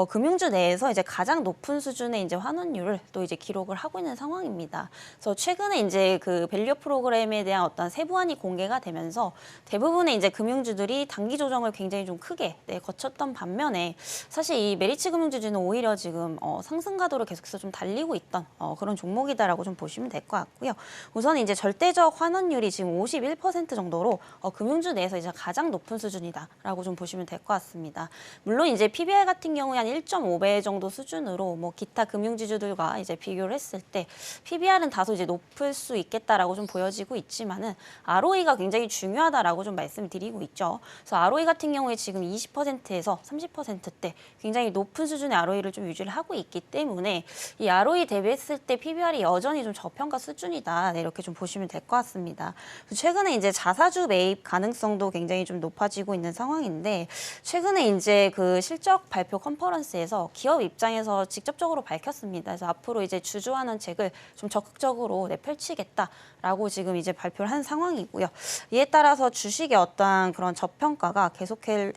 금융주 내에서 이제 가장 높은 수준의 이제 환원율을 또 이제 기록을 하고 있는 상황입니다. 그래서 최근에 이제 그 밸류 프로그램에 대한 어떤 세부안이 공개가 되면서 대부분의 이제 금융주들이 단기 조정을 굉장히 좀 크게 거쳤던 반면에 사실 이 메리츠 금융지주는 오히려 지금 상승 가도를 계속해서 좀 달리고 있던 그런 종목이다라고 좀 보시면 될 것 같고요. 우선 이제 절대적 환원율이 지금 51% 정도로 금융주 내에서 이제 가장 높은 수준이다라고 좀 보시면 될 것 같습니다. 물론 이제 PBR 같은 경우에 한 1.5배 정도 수준으로 뭐 기타 금융지주들과 이제 비교를 했을 때 PBR은 다소 이제 높을 수 있겠다라고 좀 보여지고 있지만은 ROE가 굉장히 중요하다라고 좀 말씀드리고 있죠. 그래서 ROE 같은 경우에 지금 20%에서 30%대 굉장히 높은 수준의 ROE를 좀 유지를 하고 있기 때문에 이 ROE 대비했을 때 PBR이 여전히 좀 저평가 수준이다. 네, 이렇게 좀 보시면 될 것 같습니다. 최근에 이제 자사주 매입 가능성도 굉장히 좀 높아지고 있는 상황인데 최근에 이제 그 실적 발표 컨퍼런스에서 기업 입장에서 직접적으로 밝혔습니다. 그래서 앞으로 이제 주주환원책을 좀 적극적으로 펼치겠다라고 지금 이제 발표를 한 상황이고요. 이에 따라서 주식의 어떠한 그런 저평가가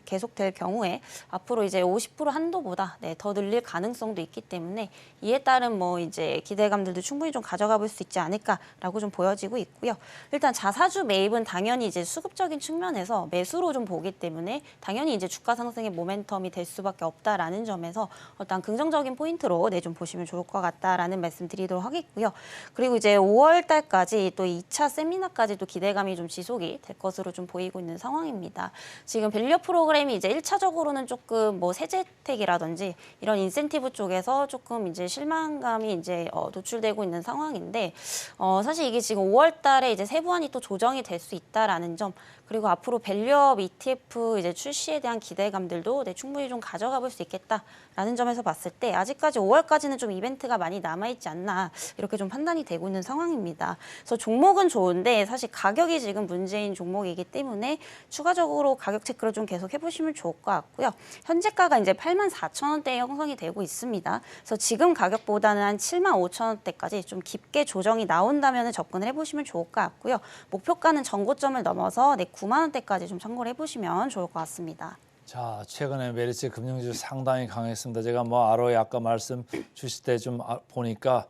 계속될 경우에 앞으로 이제 50% 한도보다 더 늘릴 가능성도 있기 때문에 이에 따른 뭐 이제 기대감들도 충분히 좀 가져가 볼 수 있지 않을까라고 좀 보여지고 있고요. 일단 자사주 매입은 당연히 이제 수급적인 측면에서 매수로 좀 보기 때문에 당연히 이제 주가 상승의 모멘텀이 될 수밖에 없다라는 점에서 일단 긍정적인 포인트로 좀 보시면 좋을 것 같다라는 말씀 드리도록 하겠고요. 그리고 이제 5월 달까지 또 2차 세미나까지도 기대감이 좀 지속이 될 것으로 좀 보이고 있는 상황입니다. 지금 밸류 프로그램이 이제 1차적으로는 조금 뭐 세제 혜택이라든지 이런 인센티브 쪽에서 조금 이제 실망감이 이제 노출되고 있는 상황인데 사실 이게 지금 5월 달에 이제 세부안이 또 조정이 될 수 있다라는 점 그리고 앞으로 밸류업 ETF 이제 출시에 대한 기대감들도 충분히 좀 가져가 볼 수 있겠다라는 점에서 봤을 때 아직까지 5월까지는 좀 이벤트가 많이 남아있지 않나 이렇게 좀 판단이 되고 있는 상황입니다. 그래서 종목은 좋은데 사실 가격이 지금 문제인 종목이기 때문에 추가적으로 가격 체크를 좀 계속 해보시면 좋을 것 같고요. 현재가가 이제 84,000원대에 형성이 되고 있습니다. 그래서 지금 가격보다는 한 75,000원대까지 좀 깊게 조정이 나온다면 접근을 해보시면 좋을 것 같고요. 목표가는 전고점을 넘어서 9만 원대까지 좀 참고를 해보시면 좋을 것 같습니다. 자, 최근에 메리츠 금융주 상당히 강했습니다. 제가 뭐 ROE 아까 말씀 주실 때 좀 보니까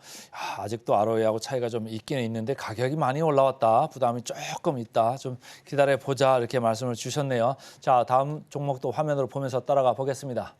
아직도 ROE하고 차이가 좀 있기는 있는데 가격이 많이 올라왔다. 부담이 조금 있다. 좀 기다려 보자 이렇게 말씀을 주셨네요. 자, 다음 종목도 화면으로 보면서 따라가 보겠습니다.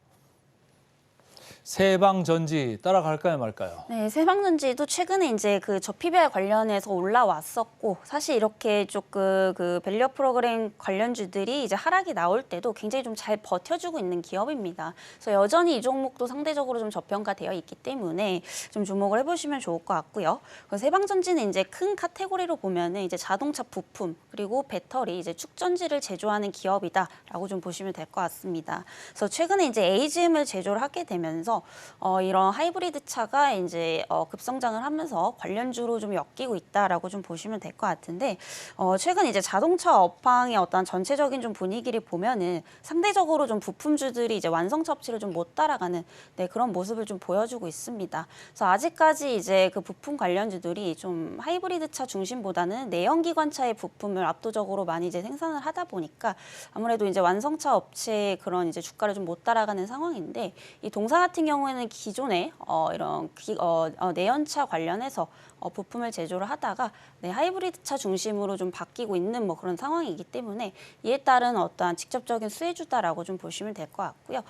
세방전지 따라갈까요 말까요? 네, 세방전지도 최근에 이제 그 저PBR 관련해서 올라왔었고 사실 이렇게 조금 그 밸류 프로그램 관련주들이 이제 하락이 나올 때도 굉장히 좀 잘 버텨주고 있는 기업입니다. 그래서 여전히 이 종목도 상대적으로 좀 저평가되어 있기 때문에 좀 주목을 해보시면 좋을 것 같고요. 세방전지는 이제 큰 카테고리로 보면은 이제 자동차 부품 그리고 배터리 이제 축전지를 제조하는 기업이다라고 좀 보시면 될 것 같습니다. 그래서 최근에 이제 AGM을 제조를 하게 되면서 이런 하이브리드 차가 이제 급성장을 하면서 관련주로 좀 엮이고 있다라고 좀 보시면 될 것 같은데 최근 이제 자동차 업황의 어떤 전체적인 좀 분위기를 보면은 상대적으로 좀 부품주들이 이제 완성차 업체를 좀 못 따라가는 그런 모습을 좀 보여주고 있습니다. 그래서 아직까지 이제 그 부품 관련주들이 좀 하이브리드 차 중심보다는 내연기관차의 부품을 압도적으로 많이 이제 생산을 하다 보니까 아무래도 이제 완성차 업체의 그런 이제 주가를 좀 못 따라가는 상황인데 이 동사 같은 경우에는 기존에 이런 내연차 관련해서 부품을 제조를 하다가 하이브리드 차 중심으로 좀 바뀌고 있는 뭐 그런 상황이기 때문에 이에 따른 어떠한 직접적인 수혜주다라고 좀 보시면 될 것 같고요.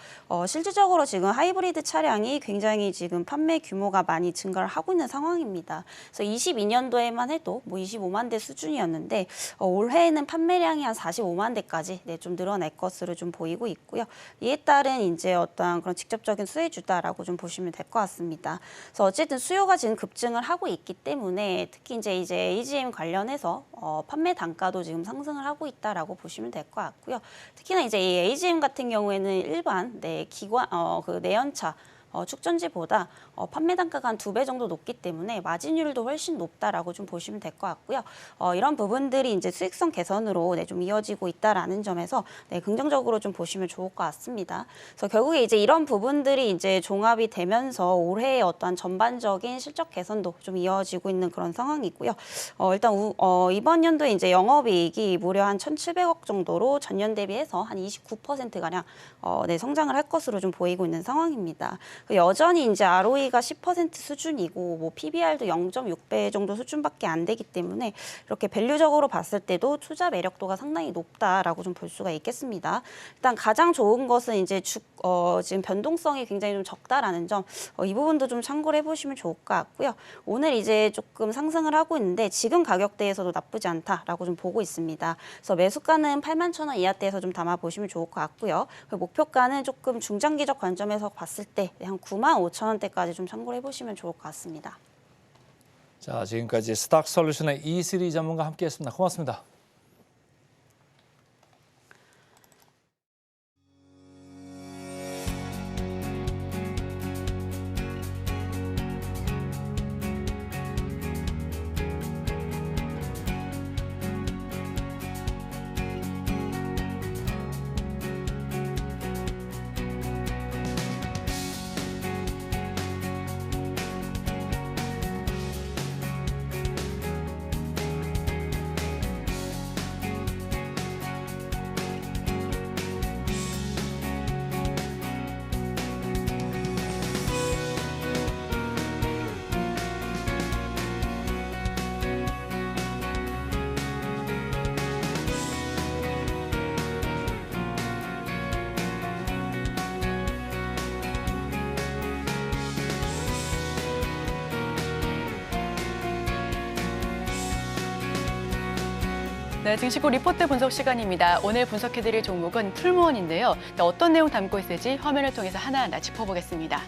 실질적으로 지금 하이브리드 차량이 굉장히 지금 판매 규모가 많이 증가를 하고 있는 상황입니다. 그래서 22년도에만 해도 뭐 25만 대 수준이었는데 올해에는 판매량이 한 45만 대까지 좀 늘어날 것으로 좀 보이고 있고요. 이에 따른 이제 어떠한 그런 직접적인 수혜주다라고 좀 보시면 될 것 같습니다. 그래서 어쨌든 수요가 지금 급증을 하고 있기 때문에 특히 이제 AGM 관련해서 판매 단가도 지금 상승을 하고 있다라고 보시면 될 것 같고요. 특히나 이제 이 AGM 같은 경우에는 일반 기관 그 내연차 축전지보다 판매 단가가 한 2배 정도 높기 때문에 마진율도 훨씬 높다라고 좀 보시면 될 것 같고요. 이런 부분들이 이제 수익성 개선으로 좀 이어지고 있다라는 점에서 긍정적으로 좀 보시면 좋을 것 같습니다. 그래서 결국에 이제 이런 부분들이 이제 종합이 되면서 올해의 어떠한 전반적인 실적 개선도 좀 이어지고 있는 그런 상황이고요. 일단 이번 연도에 이제 영업이익이 무려 한 1,700억 정도로 전년 대비해서 한 29% 가량 성장을 할 것으로 좀 보이고 있는 상황입니다. 여전히 이제 ROE가 10% 수준이고 뭐 PBR도 0.6배 정도 수준밖에 안 되기 때문에 이렇게 밸류적으로 봤을 때도 투자 매력도가 상당히 높다라고 좀 볼 수가 있겠습니다. 일단 가장 좋은 것은 이제 지금 변동성이 굉장히 좀 적다라는 점, 이 부분도 좀 참고를 해보시면 좋을 것 같고요. 오늘 이제 조금 상승을 하고 있는데 지금 가격대에서도 나쁘지 않다라고 좀 보고 있습니다. 그래서 매수가는 81,000원 이하대에서 좀 담아보시면 좋을 것 같고요. 목표가는 조금 중장기적 관점에서 봤을 때 한 95,000원대까지 좀 참고를 해보시면 좋을 것 같습니다. 자, 지금까지 스탁솔루션의 이슬이 전문가 함께했습니다. 고맙습니다. 네, 증시고 리포트 분석 시간입니다. 오늘 분석해드릴 종목은 풀무원인데요. 어떤 내용 담고 있을지 화면을 통해서 하나하나 짚어보겠습니다.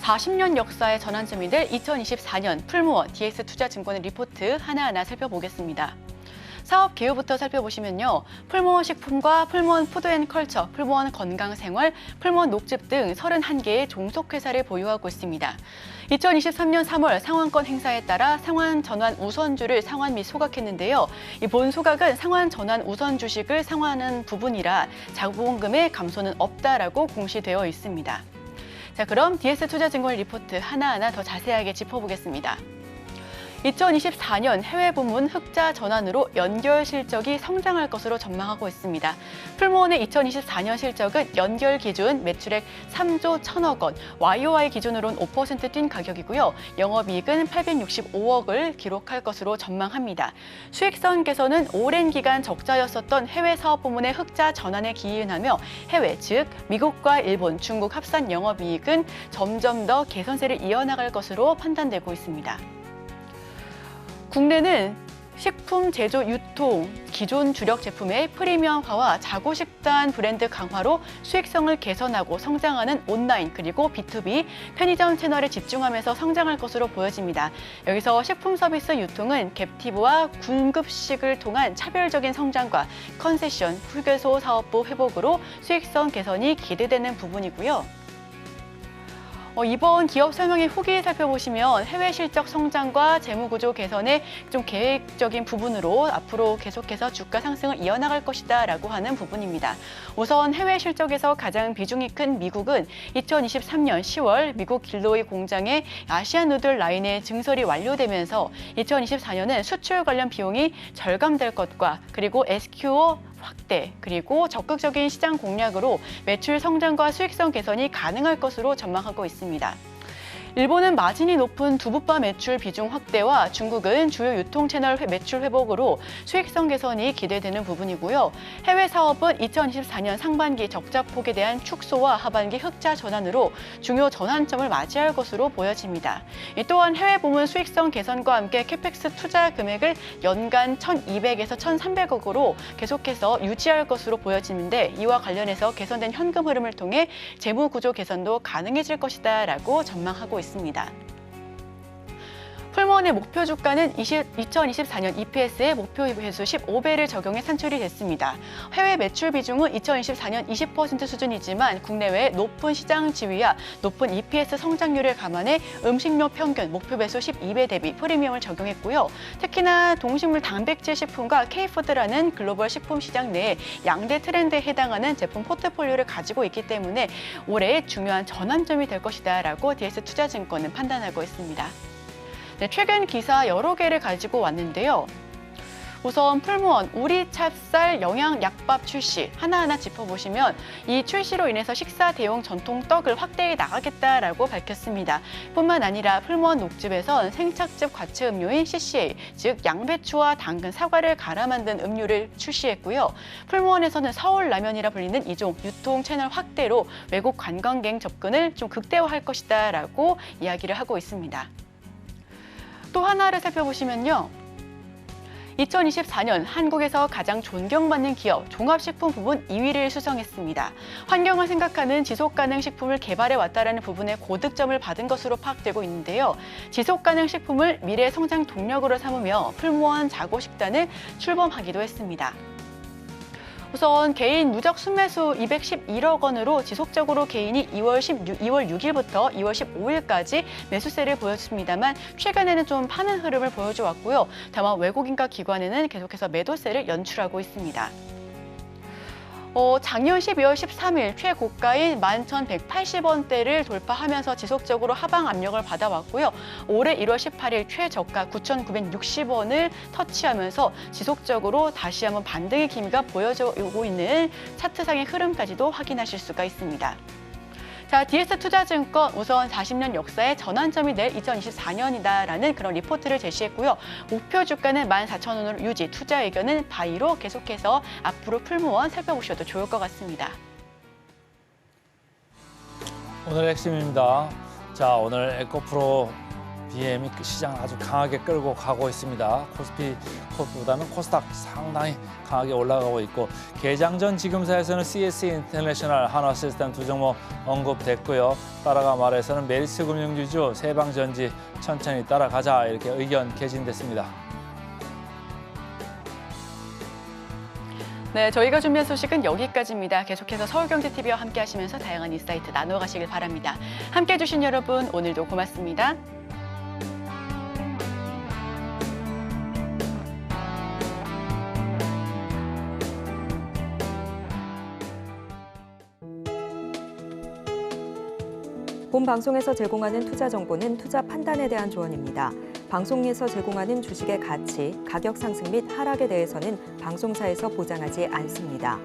40년 역사의 전환점이 될 2024년 풀무원 DX투자증권의 리포트 하나하나 살펴보겠습니다. 사업 기후부터 살펴보시면요. 풀무원 식품과 풀무원 푸드앤컬처, 풀무원 건강생활, 풀무원 녹즙 등 31개의 종속회사를 보유하고 있습니다. 2023년 3월 상환권 행사에 따라 상환 전환 우선 주를 상환 및 소각했는데요. 이 본 소각은 상환 전환 우선 주식을 상환하는 부분이라 자본금의 감소는 없다라고 공시되어 있습니다. 자, 그럼 DX투자증권 리포트 하나하나 더 자세하게 짚어보겠습니다. 2024년 해외 부문 흑자 전환으로 연결 실적이 성장할 것으로 전망하고 있습니다. 풀무원의 2024년 실적은 연결 기준 매출액 3조 1천억 원, YOY 기준으로는 5% 뛴 가격이고요. 영업이익은 865억을 기록할 것으로 전망합니다. 수익성 개선은 오랜 기간 적자였었던 해외 사업 부문의 흑자 전환에 기인하며 해외, 즉 미국과 일본, 중국 합산 영업이익은 점점 더 개선세를 이어나갈 것으로 판단되고 있습니다. 국내는 식품 제조 유통, 기존 주력 제품의 프리미엄화와 자구식단 브랜드 강화로 수익성을 개선하고 성장하는 온라인 그리고 B2B 편의점 채널에 집중하면서 성장할 것으로 보여집니다. 여기서 식품 서비스 유통은 갭티브와 군급식을 통한 차별적인 성장과 컨세션, 휴게소 사업부 회복으로 수익성 개선이 기대되는 부분이고요. 이번 기업 설명회 후기 살펴보시면 해외 실적 성장과 재무구조 개선의 좀 계획적인 부분으로 앞으로 계속해서 주가 상승을 이어나갈 것이다 라고 하는 부분입니다. 우선 해외 실적에서 가장 비중이 큰 미국은 2023년 10월 미국 길로이 공장의 아시안 누들 라인의 증설이 완료되면서 2024년은 수출 관련 비용이 절감될 것과 그리고 SQO 확대, 그리고 적극적인 시장 공략으로 매출 성장과 수익성 개선이 가능할 것으로 전망하고 있습니다. 일본은 마진이 높은 두부바 매출 비중 확대와 중국은 주요 유통 채널 매출 회복으로 수익성 개선이 기대되는 부분이고요. 해외 사업은 2024년 상반기 적자 폭에 대한 축소와 하반기 흑자 전환으로 중요 전환점을 맞이할 것으로 보여집니다. 또한 해외 부문 수익성 개선과 함께 캐펙스 투자 금액을 연간 1,200에서 1,300억으로 계속해서 유지할 것으로 보여지는데 이와 관련해서 개선된 현금 흐름을 통해 재무 구조 개선도 가능해질 것이다라고 전망하고 있습니다. 풀무원의 목표 주가는 2024년 EPS의 목표 회수 15배를 적용해 산출이 됐습니다. 해외 매출 비중은 2024년 20% 수준이지만 국내외 높은 시장 지위와 높은 EPS 성장률을 감안해 음식료 평균 목표 배수 12배 대비 프리미엄을 적용했고요. 특히나 동식물 단백질 식품과 K푸드라는 글로벌 식품 시장 내에 양대 트렌드에 해당하는 제품 포트폴리오를 가지고 있기 때문에 올해 중요한 전환점이 될 것이다라고 DS투자증권은 판단하고 있습니다. 네, 최근 기사 여러 개를 가지고 왔는데요. 우선 풀무원 우리 찹쌀 영양약밥 출시 하나하나 짚어보시면 이 출시로 인해서 식사 대용 전통 떡을 확대해 나가겠다라고 밝혔습니다. 뿐만 아니라 풀무원 녹즙에선 생착즙 과채 음료인 CCA, 즉 양배추와 당근, 사과를 갈아 만든 음료를 출시했고요. 풀무원에서는 서울 라면이라 불리는 이종 유통 채널 확대로 외국 관광객 접근을 좀 극대화할 것이다라고 이야기를 하고 있습니다. 또 하나를 살펴보시면요. 2024년 한국에서 가장 존경받는 기업 종합식품 부분 2위를 수성했습니다. 환경을 생각하는 지속가능 식품을 개발해 왔다라는 부분에 고득점을 받은 것으로 파악되고 있는데요. 지속가능 식품을 미래 성장 동력으로 삼으며 풀무원 자고식단을 출범하기도 했습니다. 우선 개인 누적 순매수 211억 원으로 지속적으로 개인이 2월 6일부터 2월 15일까지 매수세를 보였습니다만 최근에는 좀 파는 흐름을 보여줘 왔고요. 다만 외국인과 기관에는 계속해서 매도세를 연출하고 있습니다. 작년 12월 13일 최고가인 11,180원대를 돌파하면서 지속적으로 하방 압력을 받아왔고요. 올해 1월 18일 최저가 9,960원을 터치하면서 지속적으로 다시 한번 반등의 기미가 보여지고 있는 차트상의 흐름까지도 확인하실 수가 있습니다. 자, DS투자증권 우선 40년 역사의 전환점이 될 2024년이다라는 그런 리포트를 제시했고요. 목표 주가는 14,000원으로 유지, 투자 의견은 바이로 계속해서 앞으로 풀무원 살펴보셔도 좋을 것 같습니다. 오늘 핵심입니다. 자, 오늘 에코프로 BM이 시장을 아주 강하게 끌고 가고 있습니다. 코스피보다는 코스닥 상당히 강하게 올라가고 있고 개장 전 지금사에서는 CS 인터내셔널, 한화시스템 두 종목 언급됐고요. 따라가 말해서는 메리츠 금융주주, 세방전지 천천히 따라가자 이렇게 의견 개진됐습니다. 네, 저희가 준비한 소식은 여기까지입니다. 계속해서 서울경제TV와 함께 하시면서 다양한 인사이트 나눠가시길 바랍니다. 함께해 주신 여러분 오늘도 고맙습니다. 본 방송에서 제공하는 투자 정보는 투자 판단에 대한 조언입니다. 방송에서 제공하는 주식의 가치, 가격 상승 및 하락에 대해서는 방송사에서 보장하지 않습니다.